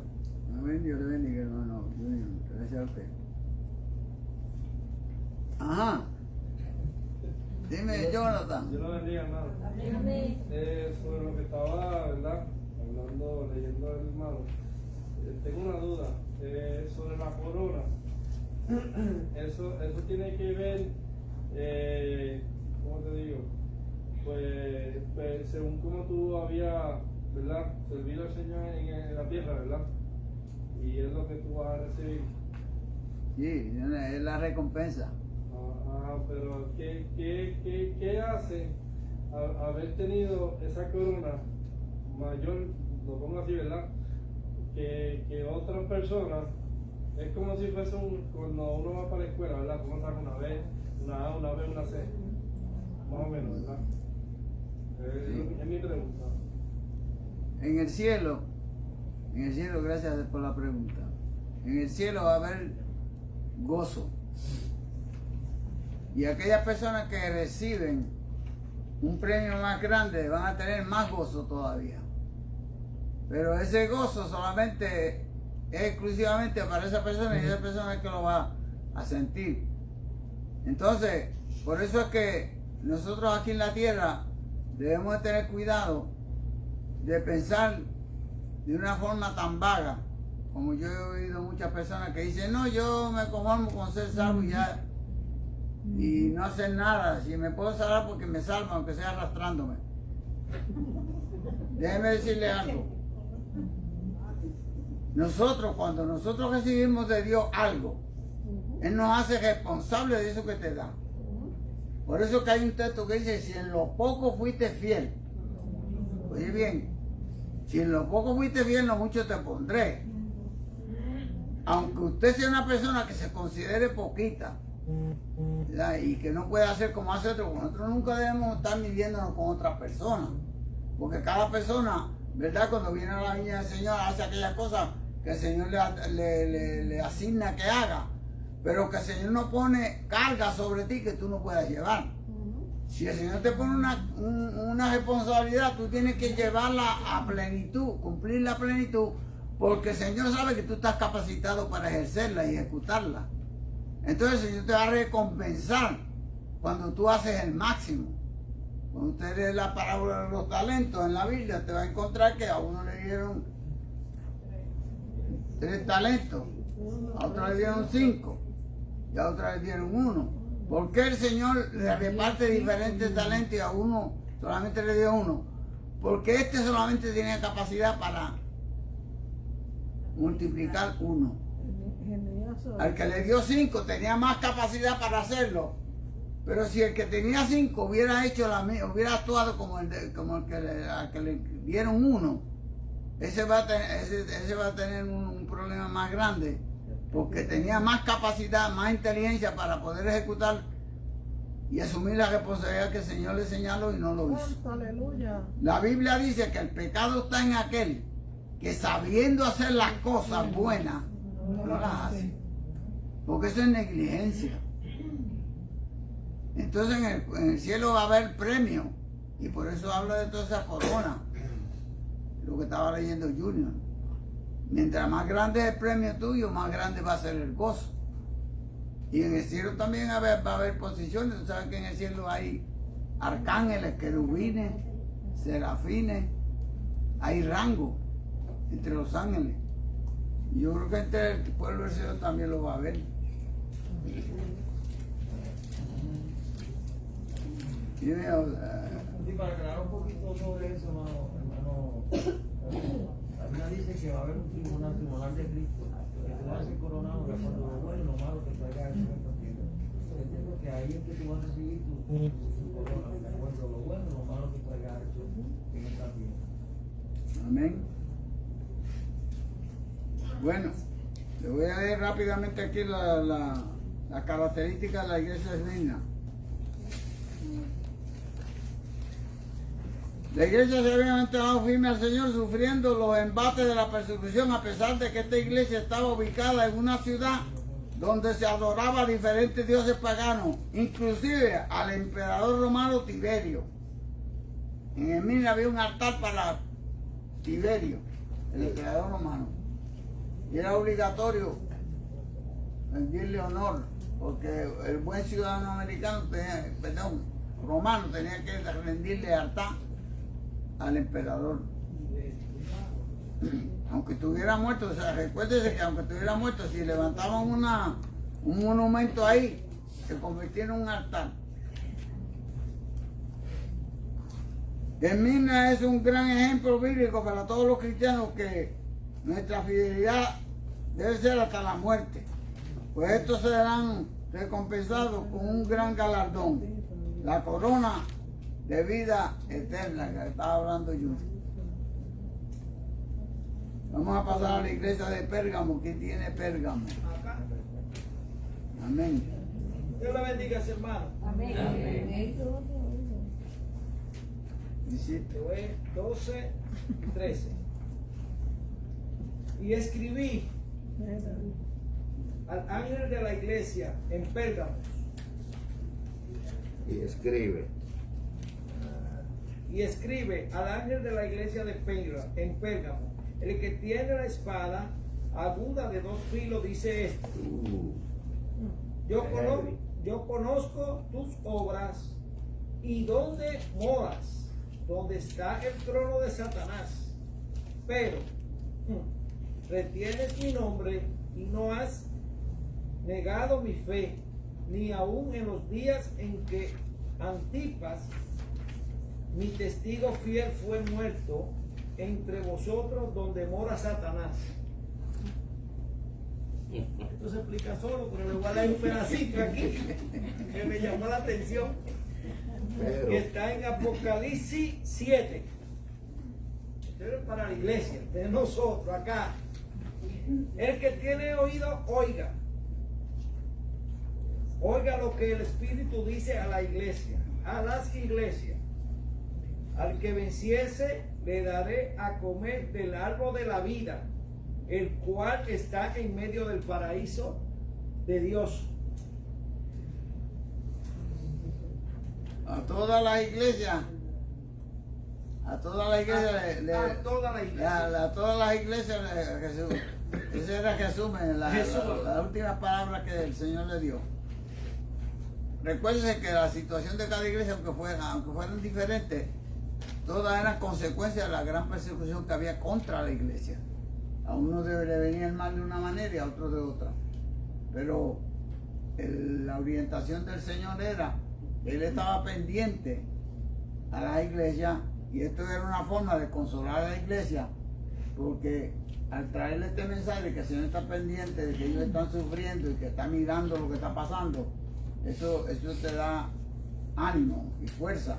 Amén, Dios le bendiga, hermano. Gracias a usted. Ajá. Dime, Jonathan. Dios lo bendiga, hermano. Amén. Sobre lo que estaba, ¿verdad? Hablando, leyendo el hermano. Tengo una duda. Sobre la corona. Eso tiene que ver, ¿cómo te digo? pues, según como tú habías, ¿verdad? Servido al Señor en la tierra, ¿verdad? Y es lo que tú vas a recibir. Sí, es la recompensa. Pero ¿qué hace haber tenido esa corona mayor, lo pongo así, ¿verdad? Que otras personas? Es como si fuese cuando uno va para la escuela, ¿verdad? Uno saca una B, una A, una B, una C. Más o menos, ¿verdad? Sí. Es mi pregunta. En el cielo, gracias por la pregunta. En el cielo va a haber gozo. Y aquellas personas que reciben un premio más grande van a tener más gozo todavía. Pero ese gozo solamente es exclusivamente para esa persona y esa persona es que lo va a sentir. Entonces, por eso es que nosotros aquí en la tierra debemos de tener cuidado de pensar de una forma tan vaga, como yo he oído muchas personas que dicen, no, yo me conformo con ser salvo y ya, y no hacer nada, si me puedo salvar porque me salvo, aunque sea arrastrándome. Déjeme decirle algo. Cuando nosotros recibimos de Dios algo, Él nos hace responsables de eso que te da. Por eso que hay un texto que dice, si en lo poco fuiste fiel, oye bien, si en lo poco fuiste fiel, lo mucho te pondré. Aunque usted sea una persona que se considere poquita, ¿verdad? Y que no pueda hacer como hace otro, nosotros nunca debemos estar midiéndonos con otras personas, porque cada persona, ¿verdad? Cuando viene a la viña del Señor hace aquellas cosas que el Señor le asigna que haga, pero que el Señor no pone carga sobre ti que tú no puedas llevar. Si el Señor te pone una responsabilidad, tú tienes que llevarla a plenitud, cumplir la plenitud, porque el Señor sabe que tú estás capacitado para ejercerla y ejecutarla. Entonces el Señor te va a recompensar cuando tú haces el máximo. Cuando usted lee la parábola de los talentos en la Biblia, te va a encontrar que a uno le dieron 3 talentos, a otro le dieron 5 y a otro le dieron 1. ¿Por qué el Señor le reparte diferentes talentos y a uno solamente le dio 1? Porque este solamente tiene capacidad para multiplicar 1. Al que le dio 5 tenía más capacidad para hacerlo. Pero si el que tenía 5 hubiera actuado como el que al que le dieron 1, ese va a tener un problema más grande, porque tenía más capacidad, más inteligencia para poder ejecutar y asumir la responsabilidad que el Señor le señaló y no lo hizo. Aleluya. La Biblia dice que el pecado está en aquel que sabiendo hacer las cosas buenas, no las hace. Porque eso es negligencia. Entonces en el cielo va a haber premio. Y por eso habla de toda esa corona. Lo que estaba leyendo Junior. Mientras más grande es el premio tuyo, más grande va a ser el gozo. Y en el cielo también va a haber posiciones. Tú sabes que en el cielo hay arcángeles, querubines, serafines. Hay rango entre los ángeles. Y yo creo que entre el pueblo del cielo también lo va a ver. Sí, para aclarar un poquito sobre eso, hermano, la Biblia dice que va a haber un tribunal de Cristo, que tú vas a ser coronado de acuerdo a lo bueno y lo malo que traiga en esta tierra. Entiendo que ahí es que tú vas a recibir tu corona, de acuerdo a lo bueno y lo malo que traiga en esta tierra. Amén. Bueno, le voy a leer rápidamente aquí la característica de la iglesia de Esmirna. La iglesia se había mantenido firme al Señor, sufriendo los embates de la persecución, a pesar de que esta iglesia estaba ubicada en una ciudad donde se adoraba a diferentes dioses paganos, inclusive al emperador romano Tiberio. En Esmirna había un altar para Tiberio, el emperador romano. Y era obligatorio rendirle honor, porque el buen ciudadano americano romano tenía que rendirle altar al emperador. Aunque estuviera muerto, o sea, recuérdese que aunque estuviera muerto, si levantaban un monumento ahí, se convirtiera en un altar. Esmirna es un gran ejemplo bíblico para todos los cristianos que nuestra fidelidad debe ser hasta la muerte, pues estos serán recompensados con un gran galardón, la corona de vida eterna que estaba hablando yo. Vamos a pasar a la iglesia de Pérgamo. ¿Quién tiene Pérgamo? Acá. Amén. Dios la bendiga, hermano. Amén. Visite. Joel 12, 13. Y escribí al ángel de la iglesia en Pérgamo. Y escribe. Y escribe al ángel de la iglesia de en Pérgamo, el que tiene la espada aguda de 2 filos, dice esto: yo conozco tus obras y dónde moras, donde está el trono de Satanás, pero retienes mi nombre y no has negado mi fe, ni aun en los días en que Antipas, mi testigo fiel, fue muerto entre vosotros donde mora Satanás. Esto se explica solo, pero igual hay un pedacito aquí que me llamó la atención, que está en Apocalipsis 7. Esto es para la iglesia, de nosotros acá. El que tiene oído, oiga. Oiga lo que el Espíritu dice a la iglesia, a las iglesias. Al que venciese, le daré a comer del árbol de la vida, el cual está en medio del paraíso de Dios. A todas las iglesias. A todas las iglesias. A toda la iglesia. A todas las iglesias de Jesús. Ese era Jesús, la última palabra que el Señor le dio. Recuerden que la situación de cada iglesia, aunque fueran diferentes, todas eran consecuencias de la gran persecución que había contra la iglesia. A uno le venía el mal de una manera y a otro de otra. Pero la orientación del Señor era, Él estaba pendiente a la iglesia, y esto era una forma de consolar a la iglesia, porque al traerle este mensaje de que el Señor está pendiente, de que ellos están sufriendo y que está mirando lo que está pasando, eso te da ánimo y fuerza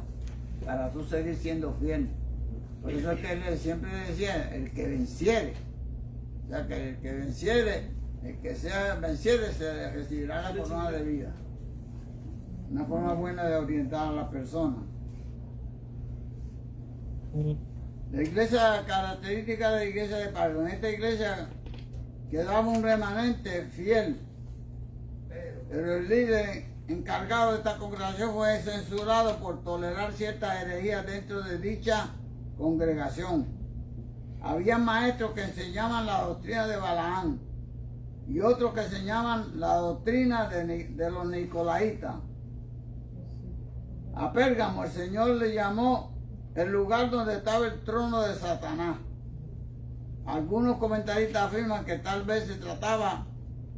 para tú seguir siendo fiel. Por eso es que él siempre decía, el que venciere, o sea, que el que venciere, el que sea venciere, se recibirá la corona de vida. Una forma buena de orientar a la persona. La iglesia, característica de la iglesia de Pablo, en esta iglesia quedaba un remanente fiel, pero el líder encargado de esta congregación fue censurado por tolerar ciertas herejías dentro de dicha congregación. Había maestros que enseñaban la doctrina de Balaán y otros que enseñaban la doctrina de los nicolaitas. A Pérgamo el Señor le llamó el lugar donde estaba el trono de Satanás. Algunos comentaristas afirman que tal vez se trataba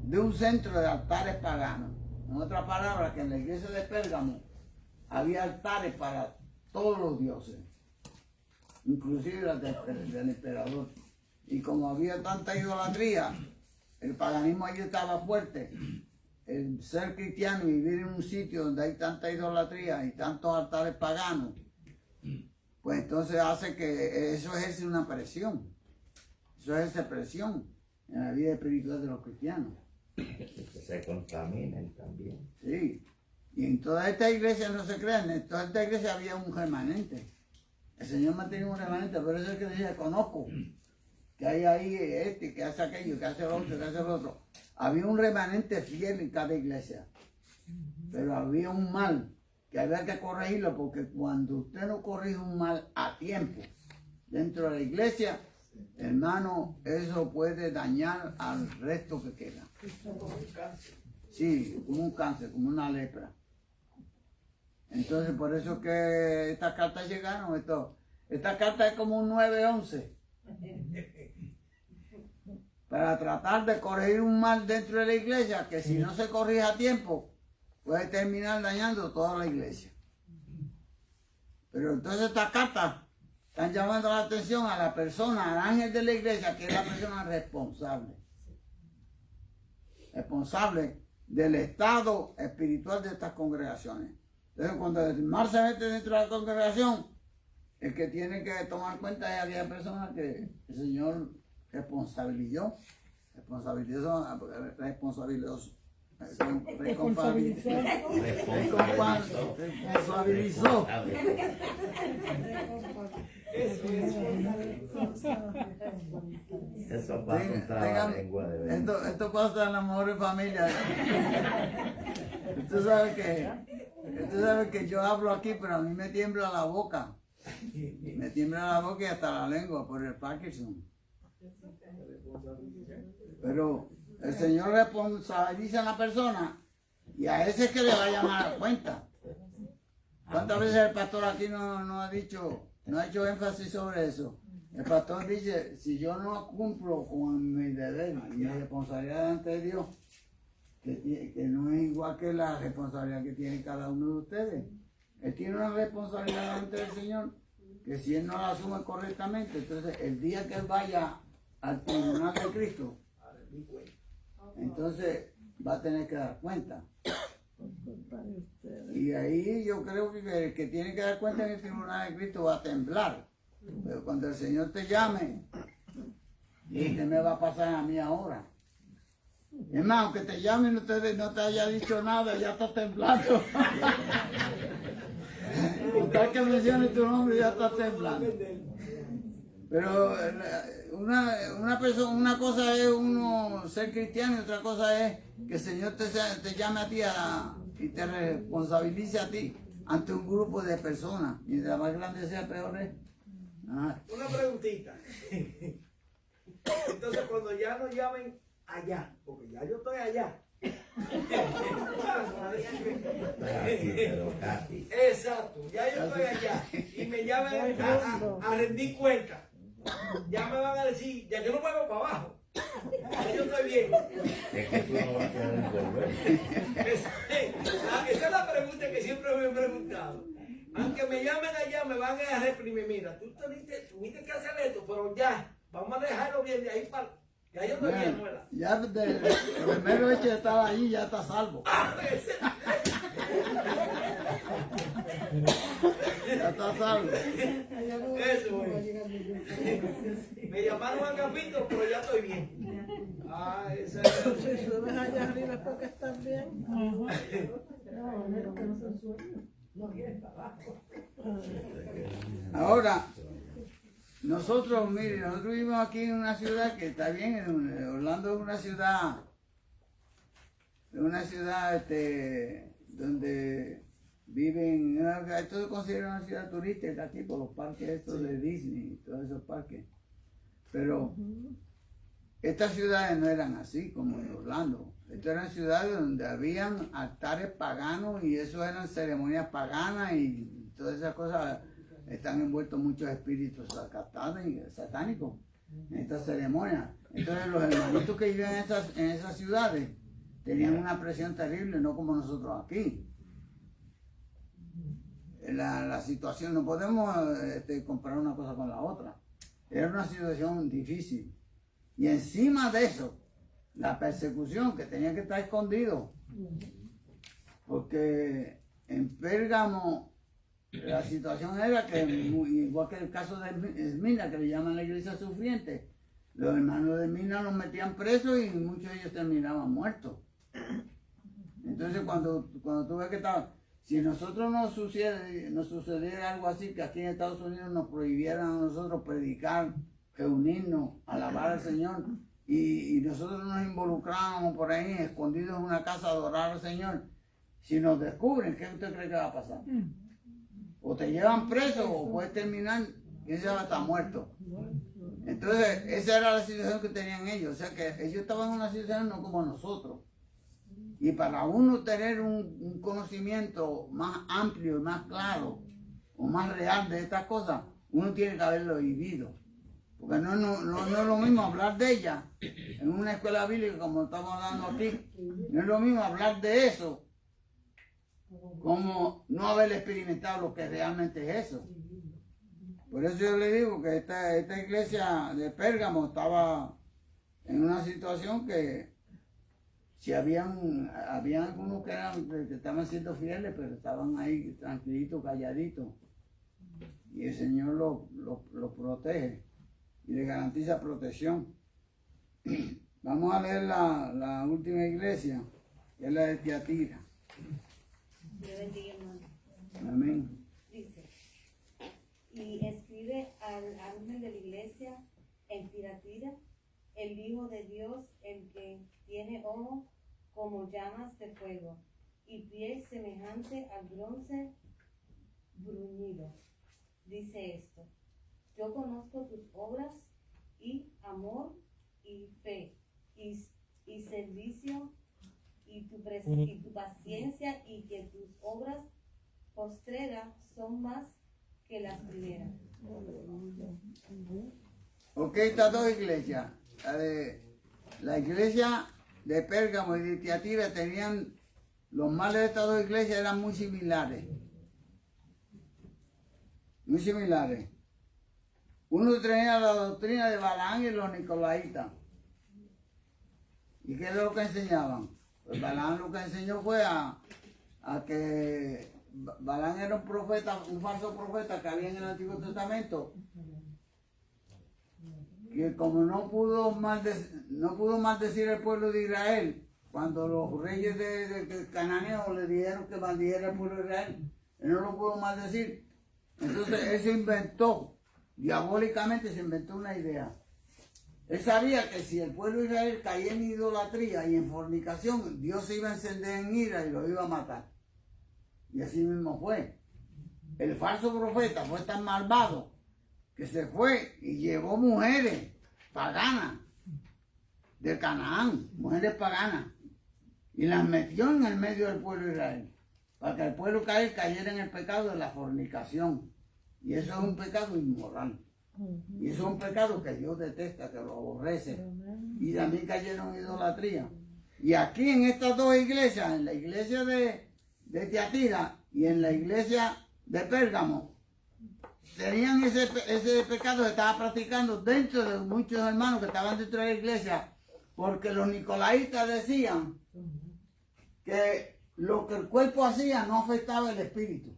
de un centro de altares paganos. En otras palabras, que en la iglesia de Pérgamo había altares para todos los dioses, inclusive los del emperador. Y como había tanta idolatría, el paganismo allí estaba fuerte. El ser cristiano y vivir en un sitio donde hay tanta idolatría y tantos altares paganos, pues entonces hace que eso ejerce una presión. Eso ejerce presión en la vida espiritual de los cristianos. Que se contaminen también. Sí, y en toda esta iglesia no se crean, en toda esta iglesia había un remanente. El Señor mantenía un remanente, pero eso es que decía, conozco que hay ahí este, que hace aquello, que hace el otro, que hace el otro. Había un remanente fiel en cada iglesia, pero había un mal que había que corregirlo, porque cuando usted no corrige un mal a tiempo dentro de la iglesia, hermano, eso puede dañar al resto que queda. Sí, como un cáncer, como una lepra. Entonces, por eso que estas cartas llegaron. Esta carta es como un 9-11. Para tratar de corregir un mal dentro de la iglesia, que si no se corrige a tiempo, puede terminar dañando toda la iglesia. Pero entonces estas cartas están llamando la atención a la persona, al ángel de la iglesia, que es la persona responsable. Responsable del estado espiritual de estas congregaciones. Entonces, cuando el mal se mete dentro de la congregación, el que tiene que tomar cuenta es aquella persona que el Señor responsabilizó. Eso pasa un trabalengua de verdad. Esto pasa en la mejor familia. Tú sabes que yo hablo aquí, pero a mí me tiembla la boca. Me tiembla la boca y hasta la lengua por el Parkinson. Pero el Señor responsabiliza a la persona y a ese es que le va a llamar a cuenta. ¿Cuántas veces el pastor aquí no ha hecho énfasis sobre eso? El pastor dice, si yo no cumplo con mi deber y mi responsabilidad ante Dios, que no es igual que la responsabilidad que tiene cada uno de ustedes. Él tiene una responsabilidad ante el Señor, que si él no la asume correctamente, entonces el día que él vaya al tribunal de Cristo, entonces va a tener que dar cuenta. Y ahí yo creo que el que tiene que dar cuenta en el tribunal de Cristo va a temblar. Pero cuando el Señor te llame, ¿y qué me va a pasar a mí ahora? Es más, aunque te llamen y no te haya dicho nada, ya estás temblando. Con tal que mencione tu nombre, ya estás temblando. Pero una cosa es uno ser cristiano y otra cosa es que el Señor te llame a ti y te responsabilice a ti ante un grupo de personas. Mientras más grande sea, peor es. Una preguntita. Entonces, cuando ya nos llamen allá, porque ya yo estoy allá. Casi, pero casi. Exacto, ya yo estoy allá y me llaman a rendir cuenta. Ya me van a decir, ya yo no muevo para abajo. Ya yo estoy bien. Es que tú no vas a querer volver. Esa es la pregunta que siempre me he preguntado. Aunque me llamen allá, me van a reprimir. Mira, tú tuviste que hacer esto, pero ya, vamos a dejarlo bien de ahí para. Ya yo estoy bien, ¿verdad? Ya el primero hecho de estar ahí ya está salvo. Ya está salvo. Eso es. Me llamaron al capítulo, pero ya estoy bien. Esa es. Si subes allá arriba es porque estás bien. Ahora, nosotros vivimos aquí en una ciudad que está bien. Orlando es una ciudad donde viven, esto se considera una ciudad turística aquí por los parques estos de Disney y todos esos parques. Pero estas ciudades no eran así como en Orlando. Estas eran ciudades donde habían altares paganos y eso eran ceremonias paganas y todas esas cosas. Están envueltos muchos espíritus satánicos en estas ceremonias. Entonces los hermanitos que vivían en esas ciudades tenían una presión terrible, no como nosotros aquí. La situación, no podemos comparar una cosa con la otra. Era una situación difícil. Y encima de eso, la persecución, que tenía que estar escondido. Porque en Pérgamo la situación era que, igual que el caso de Esmirna, que le llaman la iglesia sufriente, los hermanos de Esmirna los metían presos y muchos de ellos terminaban muertos. Entonces cuando tú ves que estaban, si nosotros nos sucediera algo así, que aquí en Estados Unidos nos prohibieran a nosotros predicar, reunirnos, alabar al Señor, y nosotros nos involucrábamos por ahí escondidos en una casa a adorar al Señor, si nos descubren, ¿qué usted cree que va a pasar? O te llevan preso o puedes terminar, quién sabe, hasta muerto. Entonces, esa era la situación que tenían ellos. O sea que ellos estaban en una situación no como nosotros. Y para uno tener un conocimiento más amplio y más claro o más real de estas cosas, uno tiene que haberlo vivido. Porque no es lo mismo hablar de ella en una escuela bíblica como estamos hablando aquí. No es lo mismo hablar de eso como no haber experimentado lo que realmente es eso. Por eso yo le digo que esta iglesia de Pérgamo estaba en una situación que si habían algunos que estaban siendo fieles, pero estaban ahí tranquilitos, calladitos. Y el Señor los protege y les garantiza protección. Vamos a leer la última iglesia, que es la de Tiatira. Dios bendiga, hermano. Amén. Dice, y escribe al ángel de la iglesia en Tiatira, el Hijo de Dios, el que tiene ojos como llamas de fuego y pies semejante al bronce bruñido. Dice esto: yo conozco tus obras y amor y fe y servicio y tu paciencia, y que tus obras postreras son más que las primeras. Ok, estas dos iglesias, la iglesia de Pérgamo y de Tiatira tenían, los males de estas dos iglesias eran muy similares. Muy similares. Uno tenía la doctrina de Balaam y los nicolaitas. ¿Y qué es lo que enseñaban? Pues Balaam lo que enseñó fue a que Balaam era un profeta, un falso profeta que había en el Antiguo Testamento, que como no pudo maldecir el pueblo de Israel, cuando los reyes de Cananeo le dijeron que maldijera el pueblo de Israel, él no lo pudo maldecir. Entonces él se inventó, diabólicamente se inventó una idea. Él sabía que si el pueblo de Israel caía en idolatría y en fornicación, Dios se iba a encender en ira y lo iba a matar. Y así mismo fue. El falso profeta fue tan malvado que se fue y llevó mujeres paganas de Canaán, mujeres paganas, y las metió en el medio del pueblo de Israel, para que el pueblo cayera en el pecado de la fornicación. Y eso es un pecado inmoral. Y eso es un pecado que Dios detesta, que lo aborrece. Y también cayeron en idolatría. Y aquí en estas dos iglesias, en la iglesia de Tiatira y en la iglesia de Pérgamo, tenían ese pecado que estaba practicando dentro de muchos hermanos que estaban dentro de la iglesia, porque los nicolaitas decían que lo que el cuerpo hacía no afectaba el espíritu.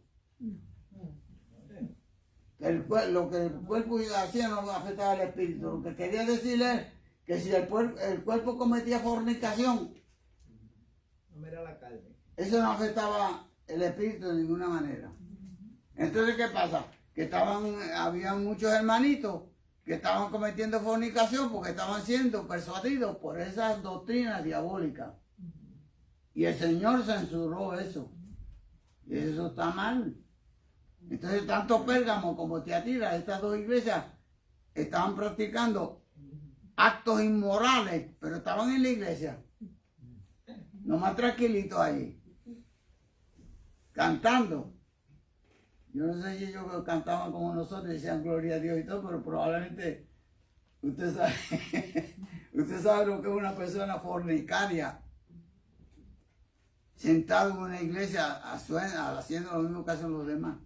Lo que el cuerpo hacía no afectaba el espíritu. Lo que quería decirle es que si el cuerpo cometía fornicación, eso no afectaba el espíritu de ninguna manera. Entonces, ¿qué pasa? Que había muchos hermanitos que estaban cometiendo fornicación porque estaban siendo persuadidos por esas doctrinas diabólicas. Y el Señor censuró eso. Y eso está mal. Entonces, tanto Pérgamo como Tiatira, estas dos iglesias, estaban practicando actos inmorales, pero estaban en la iglesia, nomás tranquilitos allí, cantando. Yo no sé si ellos cantaban como nosotros, decían gloria a Dios y todo, pero probablemente usted sabe lo que es una persona fornicaria, sentado en una iglesia haciendo lo mismo que hacen los demás.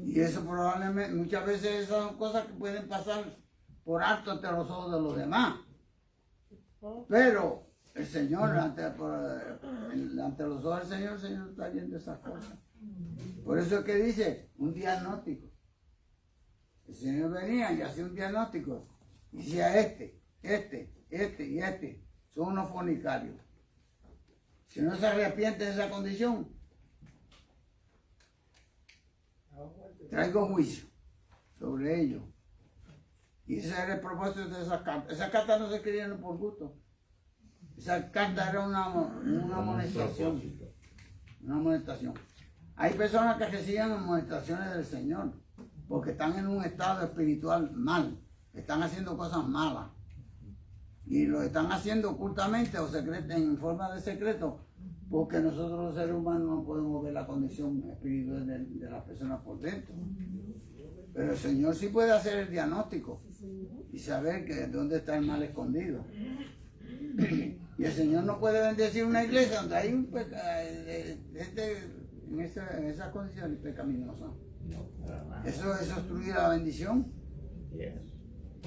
Y eso probablemente, muchas veces son cosas que pueden pasar por alto ante los ojos de los demás. Pero el Señor, ante los ojos del Señor, el Señor está viendo esas cosas. Por eso es que dice un diagnóstico. El Señor venía y hacía un diagnóstico. Y decía este y este son unos fornicarios. Si no se arrepiente de esa condición, traigo juicio sobre ellos. Y ese era el propósito de esas cartas. Esas cartas no se escribieron por gusto. Esa carta era una amonestación. Una amonestación. Hay personas que reciben amonestaciones del Señor porque están en un estado espiritual mal. Están haciendo cosas malas. Y lo están haciendo ocultamente o en forma de secreto, porque nosotros los seres humanos no podemos ver la condición espiritual de las personas por dentro. Pero el Señor sí puede hacer el diagnóstico y saber dónde está el mal escondido. Y Y el Señor no puede bendecir una iglesia donde hay un en esas condiciones pecaminosas. No, para nada. Eso obstruye la bendición. Yes.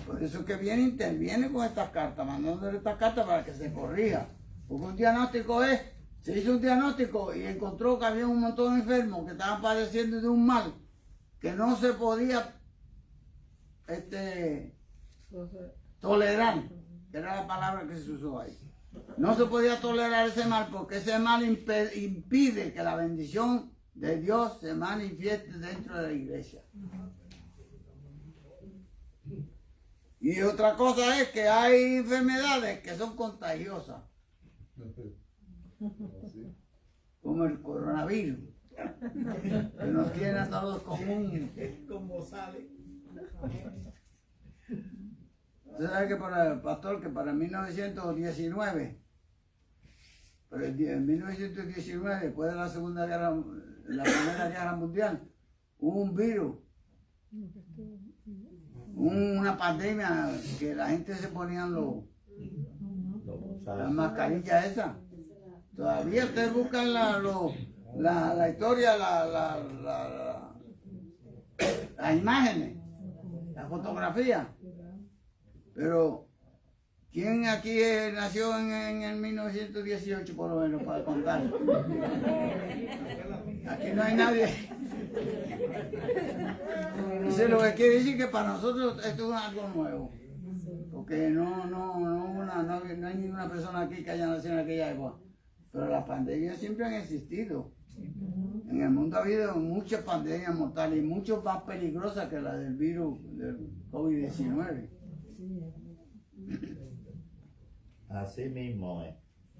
Por eso que viene, interviene con estas cartas, mandándole estas cartas para que se corrija. Porque un diagnóstico se hizo un diagnóstico y encontró que había un montón de enfermos que estaban padeciendo de un mal que no se podía tolerar, que era la palabra que se usó ahí. No se podía tolerar ese mal porque ese mal impide que la bendición de Dios se manifieste dentro de la iglesia. Y otra cosa es que hay enfermedades que son contagiosas, como el coronavirus, que nos tiene a todos común. Como sale. Usted sabe que para el pastor, que para 1919, en 1919, después de la Primera Guerra Mundial, hubo un virus, una pandemia que la gente se ponían las mascarillas esas. Todavía ustedes buscan la historia, las imágenes, la fotografía. Pero, ¿quién aquí nació en el 1918 por lo menos para contar? Aquí no hay nadie. Eso lo que quiere decir que para nosotros esto es algo nuevo. Porque no hay ninguna persona aquí que haya nacido en aquella época. Pero las pandemias siempre han existido. En el mundo ha habido muchas pandemias mortales y mucho más peligrosas que la del virus del COVID-19. Así mismo es.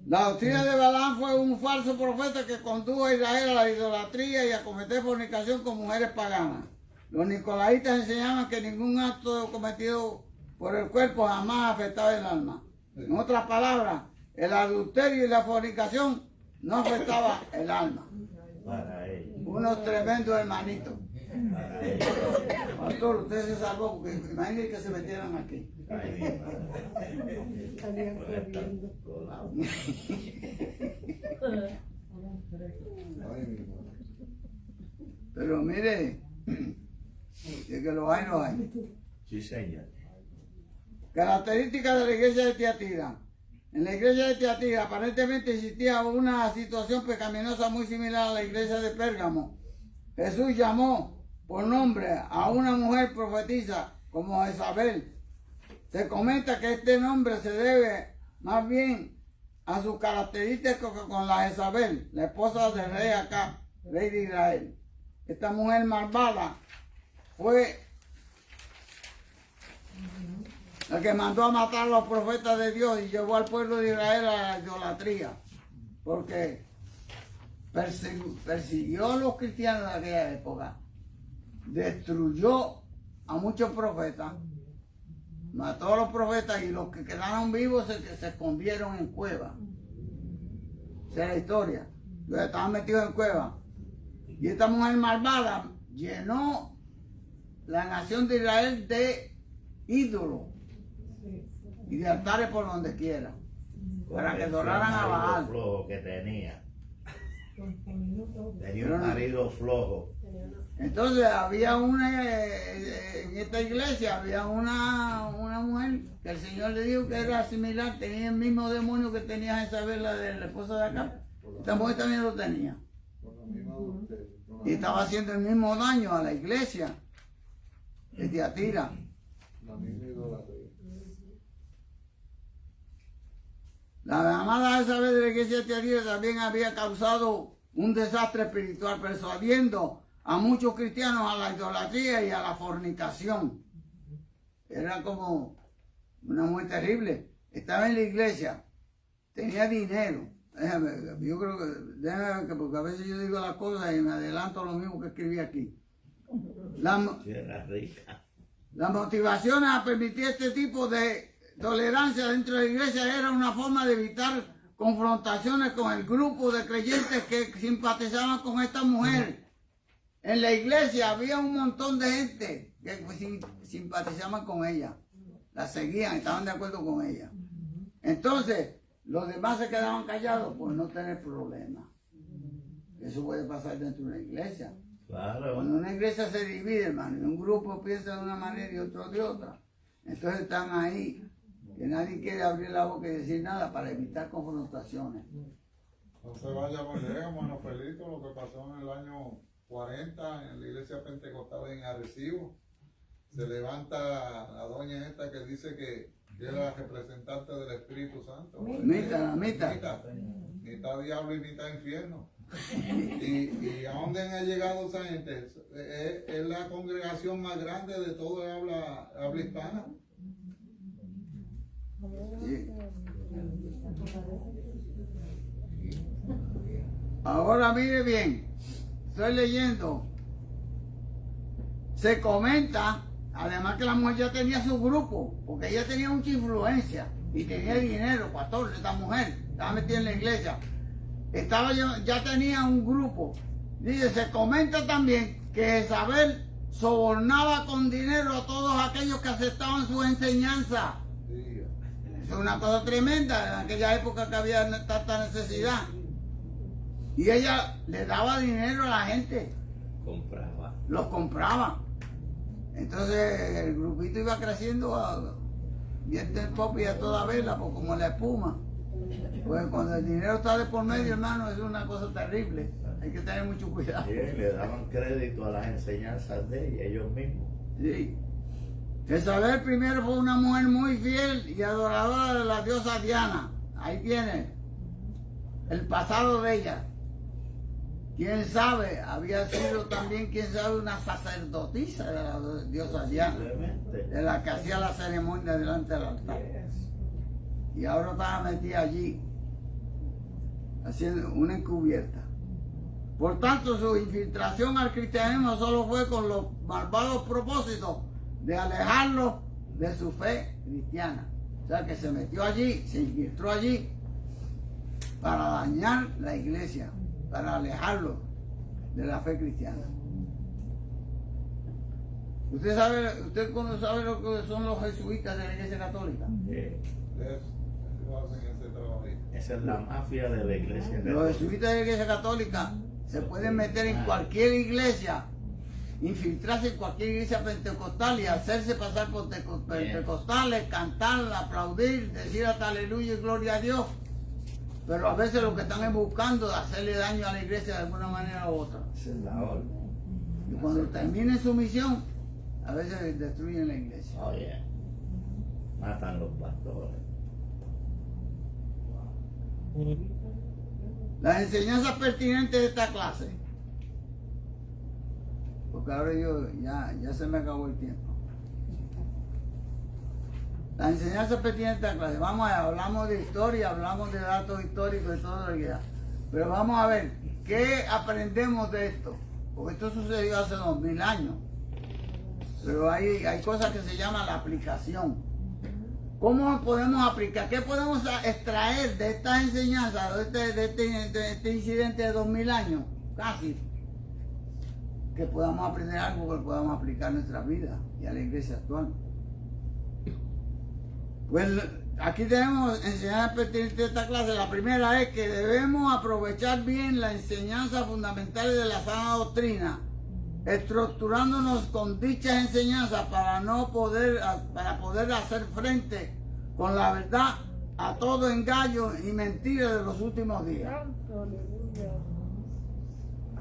La doctrina de Balaam fue un falso profeta que condujo a Israel a la idolatría y a cometer fornicación con mujeres paganas. Los nicolaitas enseñaban que ningún acto cometido por el cuerpo jamás afectaba el alma. En otras palabras, el adulterio y la fornicación no afectaba el alma. Para ellos. Unos tremendos hermanitos. Para ellos. Pastor, usted se salvó porque imagínense que se metieran aquí. Ay, mi madre. Salían corriendo. Colado. Pero mire, de que lo hay, lo hay. Sí, señor. Características de la iglesia de Tiatira. En la iglesia de Tiatira aparentemente existía una situación pecaminosa muy similar a la iglesia de Pérgamo. Jesús llamó por nombre a una mujer profetisa como Jezabel. Se comenta que este nombre se debe más bien a sus características con la Jezabel, la esposa del rey Acab, rey de Israel. Esta mujer malvada fue la que mandó a matar a los profetas de Dios y llevó al pueblo de Israel a la idolatría, porque persiguió a los cristianos de aquella época, destruyó a muchos profetas, mató a los profetas y los que quedaron vivos se escondieron en cuevas. Esa es la historia. Los estaban metidos en cuevas. Y esta mujer malvada llenó la nación de Israel de ídolos y de altares por donde quiera, para que adoraran a Baal. Flojo que tenía. Tenía un marido flojo. Entonces había en esta iglesia había una mujer que el Señor le dijo que era similar, tenía el mismo demonio que tenía Jezabel, la de la esposa de acá. Esta mujer también lo tenía. Y estaba haciendo el mismo daño a la iglesia de Tiatira. La amada Jezabel de la iglesia de Tiatira también había causado un desastre espiritual, persuadiendo a muchos cristianos a la idolatría y a la fornicación. Era como una mujer terrible. Estaba en la iglesia, tenía dinero. Yo creo déjame ver, porque a veces yo digo las cosas y me adelanto a lo mismo que escribí aquí. Era rica. La motivación a permitir este tipo de tolerancia dentro de la iglesia era una forma de evitar confrontaciones con el grupo de creyentes que simpatizaban con esta mujer. En la iglesia había un montón de gente que simpatizaban con ella, la seguían, estaban de acuerdo con ella. Entonces, los demás se quedaban callados por no tener problemas. Eso puede pasar dentro de una iglesia. Claro. Cuando una iglesia se divide, hermano, y un grupo piensa de una manera y otro de otra, entonces están ahí, que nadie quiere abrir la boca y decir nada para evitar confrontaciones. No se vaya muy lejos, hermano Felito, lo que pasó en el año 40 en la iglesia pentecostal en Arecibo. Se levanta la doña esta que dice que es la representante del Espíritu Santo. Mitad. Mitad diablo y mitad infierno. ¿Y a dónde han llegado esa gente? Es la congregación más grande de toda habla hispana. Sí. Ahora mire bien, estoy leyendo, se comenta, además que la mujer ya tenía su grupo, porque ella tenía mucha influencia y tenía dinero, pastor, esta mujer, estaba metida en la iglesia, ya tenía un grupo. Dice, se comenta también que Jezabel sobornaba con dinero a todos aquellos que aceptaban su enseñanza. Sí. Es una cosa tremenda en aquella época que había tanta necesidad. Y ella le daba dinero a la gente, Compraba. los compraba. Entonces el grupito iba creciendo viento el pop y a toda vela, pues, como la espuma. Pues cuando el dinero está de por medio, hermano, es una cosa terrible. Hay que tener mucho cuidado. Sí, le daban crédito a las enseñanzas de ellos mismos. Sí. Jezabel primero fue una mujer muy fiel y adoradora de la diosa Diana. Ahí tiene el pasado de ella. Quién sabe, había sido también, quién sabe, una sacerdotisa de la diosa Diana, Simplemente. de la que hacía la ceremonia delante del altar. Y ahora estaba metida allí, haciendo una encubierta. Por tanto, su infiltración al cristianismo solo fue con los malvados propósitos de alejarlo de su fe cristiana. O sea, que se metió allí, se infiltró allí para dañar la iglesia, para alejarlo de la fe cristiana. ¿Usted sabe lo que son los jesuitas de la iglesia católica? Eso hacen ese trabajo. Esa es la mafia de la iglesia. Los jesuitas de la iglesia católica se pueden meter en cualquier iglesia, infiltrarse en cualquier iglesia pentecostal y hacerse pasar por pentecostales, cantar, aplaudir, decir hasta aleluya y gloria a Dios. Pero a veces lo que están es buscando hacerle daño a la iglesia de alguna manera u otra. Esa es la orden. Y cuando terminen su misión, a veces destruyen la iglesia. Oye, matan los pastores. Las enseñanzas pertinentes de esta clase. Porque ahora ya se me acabó el tiempo. Las enseñanzas pertinentes de esta clase. Vamos a ver, hablamos de historia, hablamos de datos históricos y todo lo que da. Pero vamos a ver, ¿qué aprendemos de esto? Porque esto sucedió hace 2000 años. Pero hay cosas que se llaman la aplicación. ¿Cómo podemos aplicar? ¿Qué podemos extraer de estas enseñanzas, de este incidente de 2000 años? Casi. Que podamos aprender algo que podamos aplicar a nuestra vida y a la iglesia actual. Pues aquí tenemos enseñanzas pertinentes de esta clase. La primera es que debemos aprovechar bien la enseñanza fundamental de la sana doctrina, estructurándonos con dichas enseñanzas para poder hacer frente con la verdad a todo engaño y mentira de los últimos días.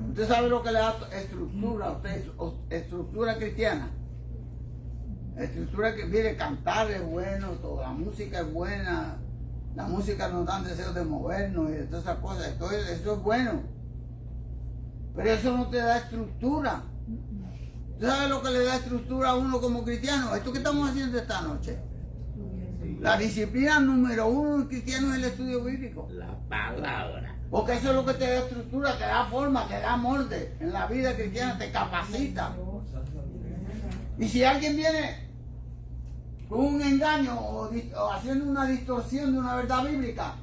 Usted sabe lo que le da estructura a usted, estructura cristiana. Estructura que, mire, cantar es bueno, toda la música es buena, la música nos da deseos de movernos y de todas esas cosas, eso es bueno. Pero eso no te da estructura. ¿Usted sabe lo que le da estructura a uno como cristiano? Esto que estamos haciendo esta noche. La disciplina número uno del cristiano es el estudio bíblico. La palabra. Porque eso es lo que te da estructura, te da forma, te da molde en la vida cristiana, te capacita. Y si alguien viene con un engaño o haciendo una distorsión de una verdad bíblica,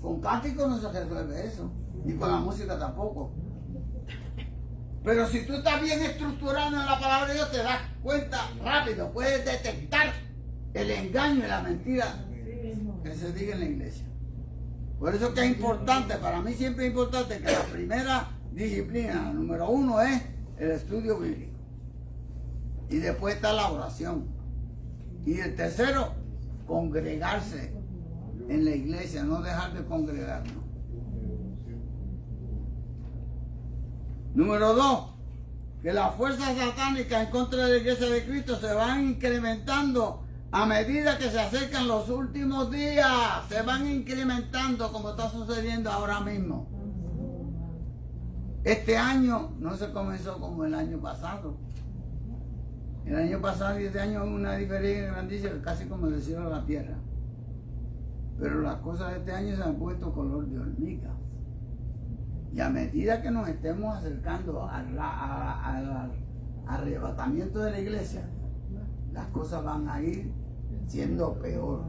con cántico no se resuelve eso, ni con la música tampoco. Pero si tú estás bien estructurado en la palabra de Dios, te das cuenta rápido, puedes detectar el engaño y la mentira que se diga en la iglesia. Por eso que es importante, para mí siempre es importante que la primera disciplina, la número 1, es el estudio bíblico. Y después está la oración. Y el tercero, congregarse en la iglesia, no dejar de congregarnos. Número 2, que las fuerzas satánicas en contra de la iglesia de Cristo se van incrementando a medida que se acercan los últimos días. Se van incrementando como está sucediendo ahora mismo. Este año no se comenzó como el año pasado. El año pasado y este año hay una diferencia grandísima, casi como el cielo a la tierra. Pero las cosas de este año se han puesto color de hormiga. Y a medida que nos estemos acercando al arrebatamiento de la iglesia, las cosas van a ir siendo peor.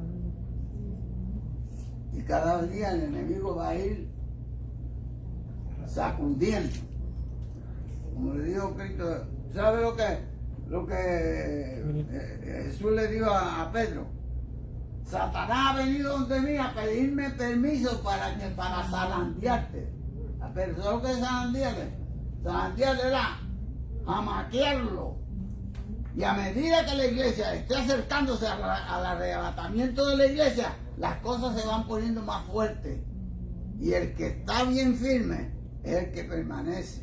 Y cada día el enemigo va a ir sacudiendo. Como le dijo Cristo, ¿sabe lo que Jesús le dijo a Pedro? Satanás ha venido donde mí a pedirme permiso para zarandearte. Pero ¿sabes lo que es zarandearle? Zarandearle era jamaquearlo. Y a medida que la iglesia esté acercándose al arrebatamiento de la iglesia, las cosas se van poniendo más fuertes. Y el que está bien firme es el que permanece.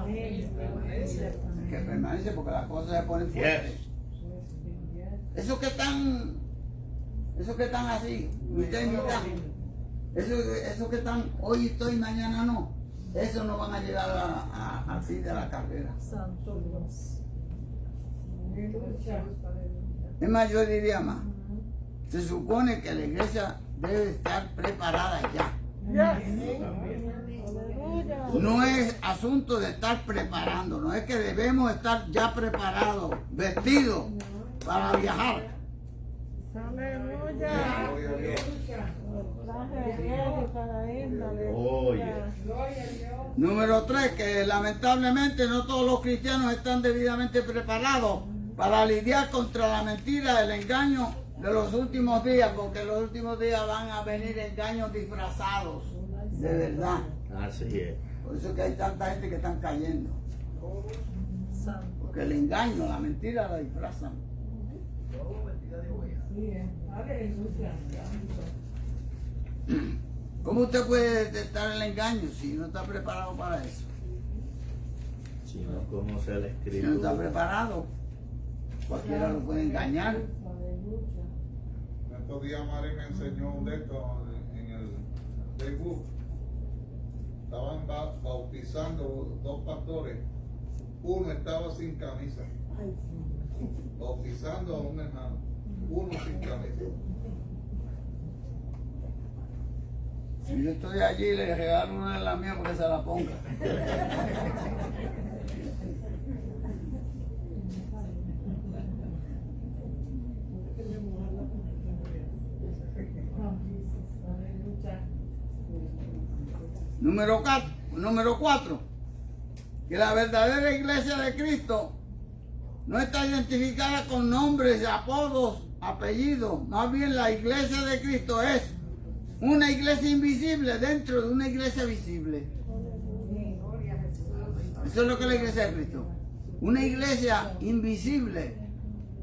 El que permanece porque las cosas se ponen fuertes. Esos que están así, mitad y mitad. Esos que están hoy estoy, mañana no. Esos no van a llegar al fin de la carrera. Santo Dios. Es más, yo diría más. Se supone que la iglesia debe estar preparada ya. No es asunto de estar preparando, no es que debemos estar ya preparados, vestidos para viajar. Aleluya. Oye. Número 3, que lamentablemente no todos los cristianos están debidamente preparados para lidiar contra la mentira, el engaño de los últimos días, porque en los últimos días van a venir engaños disfrazados de verdad. Así es. Por eso que hay tanta gente que están cayendo. Porque el engaño, la mentira la disfrazan. ¿Cómo usted puede detectar el engaño si no está preparado para eso? Si no conoce la Si no está escritura. preparado, cualquiera lo puede engañar. Estos días Mari me enseñó de esto en el Facebook. Estaban bautizando dos pastores. Uno estaba sin camisa. Bautizando a un hermano. Uno sin camisa. Si yo estoy allí, le regalo una de las mías porque se la ponga. Número 4, que la verdadera iglesia de Cristo no está identificada con nombres, apodos, apellidos. Más bien la iglesia de Cristo es una iglesia invisible dentro de una iglesia visible. Eso es lo que es la iglesia de Cristo. Una iglesia invisible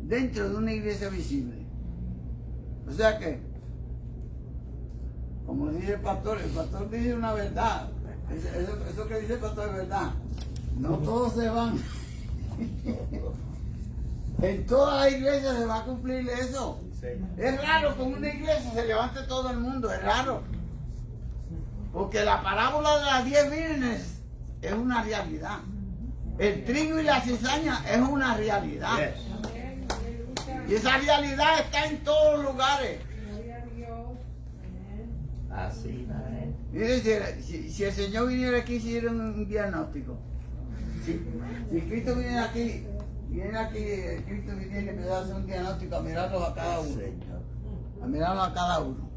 dentro de una iglesia visible. O sea que, como dice el pastor dice una verdad. Eso que dice el pastor es verdad. No todos se van. En toda la iglesia se va a cumplir eso. Es raro que en una iglesia se levante todo el mundo, es raro. Porque la parábola de las 10 vírgenes es una realidad. El trigo y la cizaña es una realidad. Y esa realidad está en todos los lugares. Así es. Mire, si el Señor viniera aquí, hiciera un diagnóstico. Si Cristo viniera aquí, Cristo viniera y empezara a hacer un diagnóstico, a mirarlos a cada uno. A mirarlos a cada uno.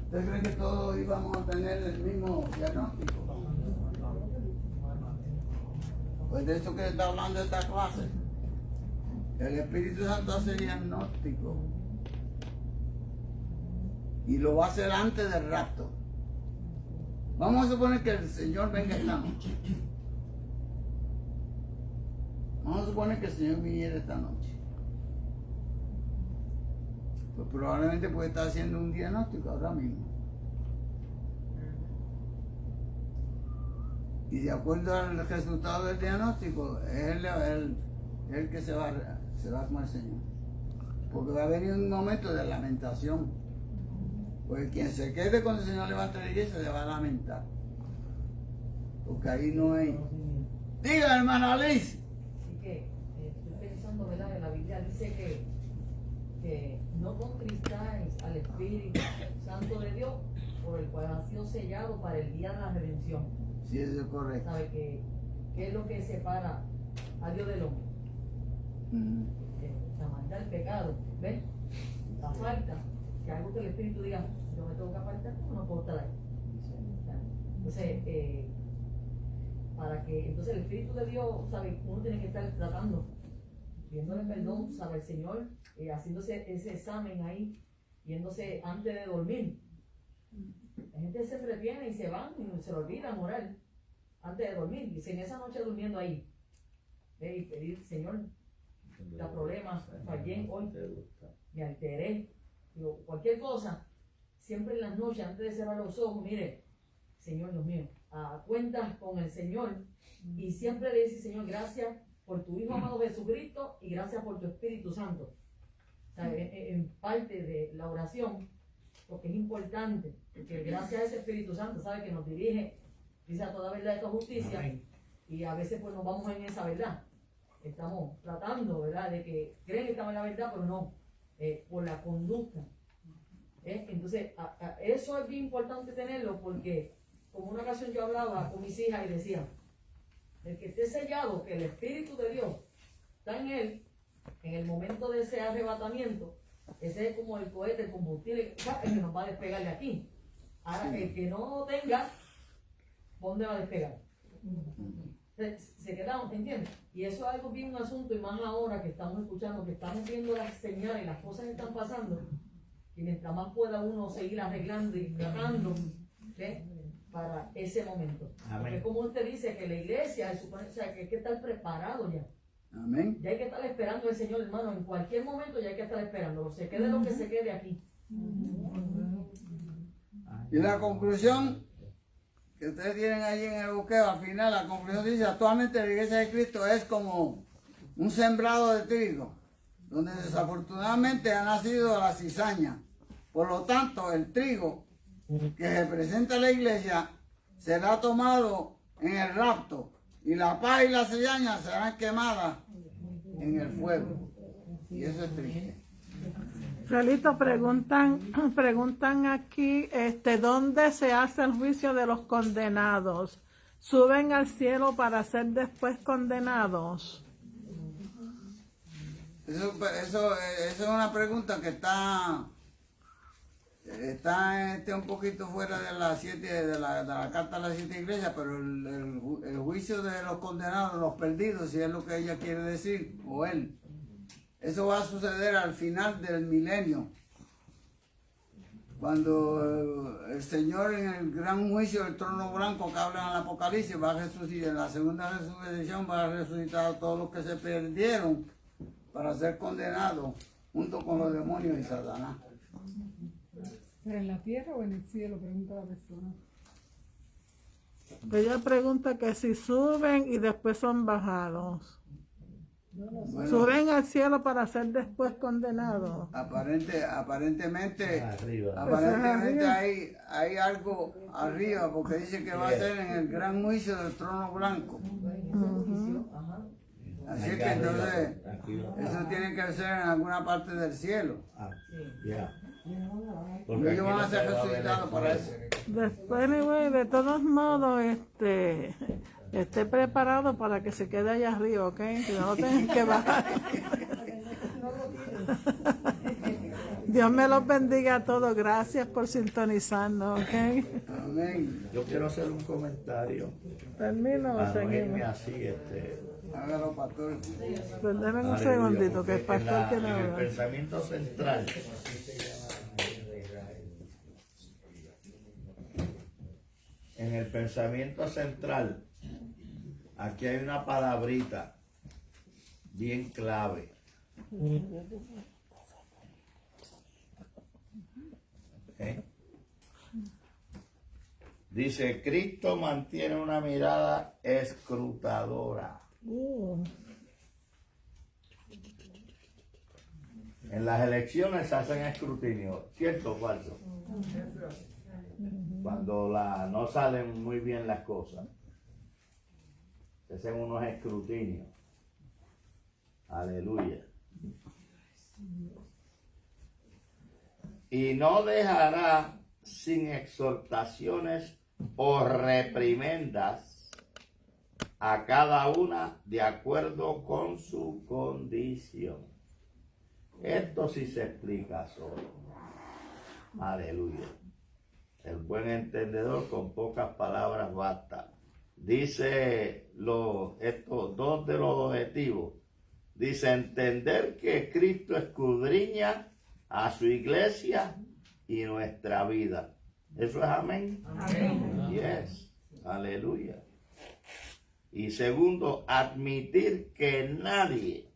¿Usted cree que todos íbamos a tener el mismo diagnóstico? Pues de eso que está hablando esta clase. El Espíritu Santo hace diagnóstico. Y lo va a hacer antes del rapto. Vamos a suponer que el Señor venga esta noche. Vamos a suponer que el Señor viniera esta noche. Pues probablemente puede estar haciendo un diagnóstico ahora mismo. Y de acuerdo al resultado del diagnóstico, es el que se va con el Señor. Porque va a venir un momento de lamentación. Porque quien se quede cuando el Señor levanta la iglesia se va a lamentar. Porque ahí no hay. Diga, hermana Liz. Así que estoy pensando, ¿verdad? En la Biblia dice que no contristáis al Espíritu Santo de Dios, por el cual ha sido sellado para el día de la redención. Sí, eso es correcto. ¿Sabe qué es lo que separa a Dios del hombre? La maldad, el pecado, ¿ves? La falta, que algo que el Espíritu diga, yo me tengo que apartar, no puedo estar ahí. Entonces, para que entonces el Espíritu de Dios, ¿sabe? Uno tiene que estar tratando, pidiéndole perdón, ¿sabe? El Señor, haciéndose ese examen ahí, yéndose antes de dormir. La gente se entretiene y se van y se le olvida orar antes de dormir. Y en esa noche durmiendo ahí, y pedir, Señor, da problemas, fallé hoy, me alteré, digo, cualquier cosa, siempre en las noches, antes de cerrar los ojos, mire, Señor Dios mío, a cuentas con el Señor, y siempre le dice, Señor, gracias por tu Hijo amado Jesucristo y gracias por tu Espíritu Santo. O sea, en parte de la oración, porque es importante, porque gracias a ese Espíritu Santo, sabe que nos dirige, dice a toda verdad y toda justicia. Amén. Y a veces pues nos vamos en esa verdad. Estamos tratando, ¿verdad?, de que creen que estamos en la verdad, pero no, por la conducta. Entonces, eso es bien importante tenerlo, porque como una ocasión yo hablaba con mis hijas y decía, el que esté sellado, que el Espíritu de Dios está en él, en el momento de ese arrebatamiento, ese es como el cohete, el combustible, el que nos va a despegar de aquí. Ahora, el que no lo tenga, ¿dónde va a despegar? Se quedaron, ¿entiendes? Y eso es algo bien un asunto, y más ahora que estamos escuchando, que estamos viendo las señales, las cosas que están pasando, y mientras más pueda uno seguir arreglando y tratando, ¿sí?, para ese momento. Amén. Porque como usted dice, que la iglesia, se supone, o sea, que hay que estar preparado ya. Amén. Ya hay que estar esperando al Señor, hermano, en cualquier momento ya hay que estar esperando, se quede lo que se quede aquí. Y la conclusión que ustedes tienen ahí en el buqueo, al final la conclusión dice, actualmente la iglesia de Cristo es como un sembrado de trigo, donde desafortunadamente ha nacido la cizaña. Por lo tanto, el trigo que representa la iglesia será tomado en el rapto, y la paz y la cizaña serán quemadas en el fuego. Y eso es triste. Felito, preguntan aquí, ¿dónde se hace el juicio de los condenados? ¿Suben al cielo para ser después condenados? Eso es una pregunta que está un poquito fuera de las 7 de la carta de las 7 iglesias, pero el juicio de los condenados, los perdidos, si es lo que ella quiere decir, o él, eso va a suceder al final del milenio, cuando el Señor en el gran juicio del trono blanco que habla en el Apocalipsis va a resucitar, en la segunda resurrección va a resucitar a todos los que se perdieron para ser condenados junto con los demonios y Satanás. ¿Pero en la tierra o en el cielo? Pregunta la persona. Ella pregunta que si suben y después son bajados. Bueno, suben al cielo para ser después condenados. Aparentemente arriba. hay algo arriba, porque dice que va a ser en el gran juicio del trono blanco. Así que entonces eso tiene que ser en alguna parte del cielo. Porque ellos van a ser resucitados para eso. Después, de todos modos, esté preparado para que se quede allá arriba, ¿ok? Que no lo tengan que bajar. Dios me los bendiga a todos. Gracias por sintonizarnos, ¿ok? Amén. Yo quiero hacer un comentario. Termino o seguimos. Así, hágalo, pastor. Pues denme un segundito, que el pastor quiere hablar. hablar. El pensamiento central en el pensamiento central, aquí hay una palabrita bien clave. ¿Eh? Dice, Cristo mantiene una mirada escrutadora. En las elecciones se hacen escrutinio, ¿cierto o falso? Cuando no salen muy bien las cosas, se hacen unos escrutinios. Aleluya. Y no dejará sin exhortaciones o reprimendas a cada una de acuerdo con su condición. Esto sí se explica solo. Aleluya. El buen entendedor con pocas palabras basta. Dice estos dos de los objetivos. Dice entender que Cristo escudriña a su iglesia y nuestra vida. ¿Eso es amén? Amén. Yes. Aleluya. Y segundo, admitir que nadie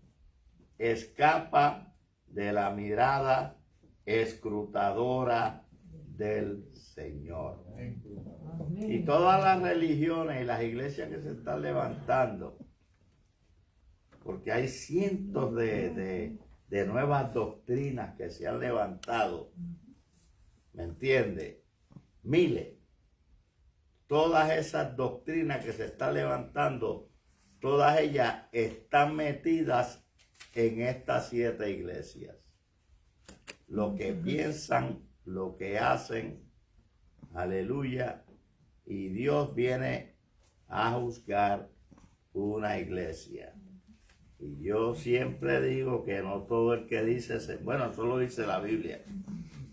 escapa de la mirada escrutadora del Señor. Y todas las religiones y las iglesias que se están levantando, porque hay cientos de nuevas doctrinas que se han levantado, ¿me entiende? Miles. Todas esas doctrinas que se están levantando, todas ellas están metidas en estas 7 iglesias. Lo que piensan, lo que hacen, aleluya, y Dios viene a juzgar una iglesia. Y yo siempre digo que no todo el que dice, bueno, eso lo dice la Biblia,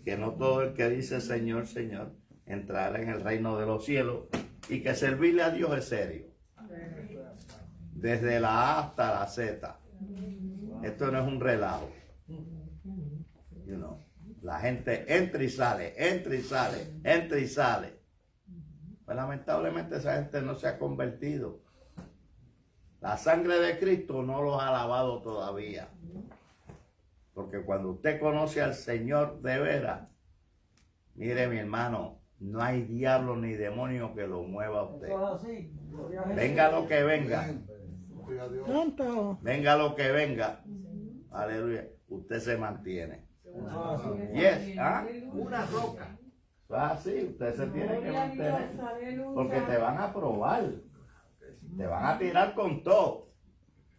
que no todo el que dice Señor, Señor, entrará en el reino de los cielos, y que servirle a Dios es serio. Desde la A hasta la Z. Esto no es un relajo. You know, la gente entra y sale, entra y sale, entra y sale. Pues lamentablemente esa gente no se ha convertido. La sangre de Cristo no los ha lavado todavía. Porque cuando usted conoce al Señor de veras, mire mi hermano, no hay diablo ni demonio que lo mueva a usted. Venga lo que venga. Venga lo que venga. Aleluya. Usted se mantiene. Yes, ¿ah? Una roca. Así, usted se tiene que mantener. Porque te van a probar. Te van a tirar con todo.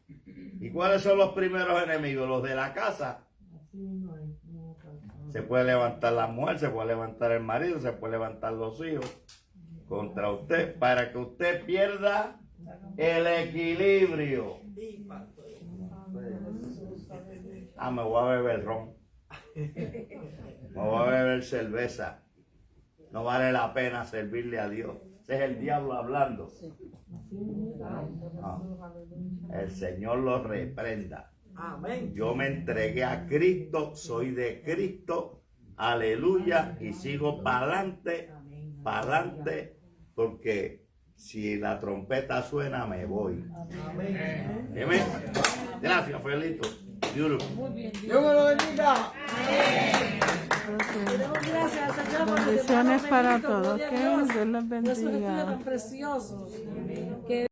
¿Y cuáles son los primeros enemigos? Los de la casa. Se puede levantar la mujer, se puede levantar el marido, se puede levantar los hijos contra usted para que usted pierda el equilibrio. Me voy a beber ron. Me voy a beber cerveza. No vale la pena servirle a Dios. Ese es el diablo hablando. No. El Señor lo reprenda. Amén. Yo me entregué a Cristo, soy de Cristo, aleluya, y sigo para adelante, porque si la trompeta suena me voy. Amén. Amén. Gracias, Felito. Dios me lo bendiga. Gracias, Señor, por Bendiciones para bendito, todos. gloria a Que Dios. Dios los Por esos estudios bendiga. tan preciosos. Que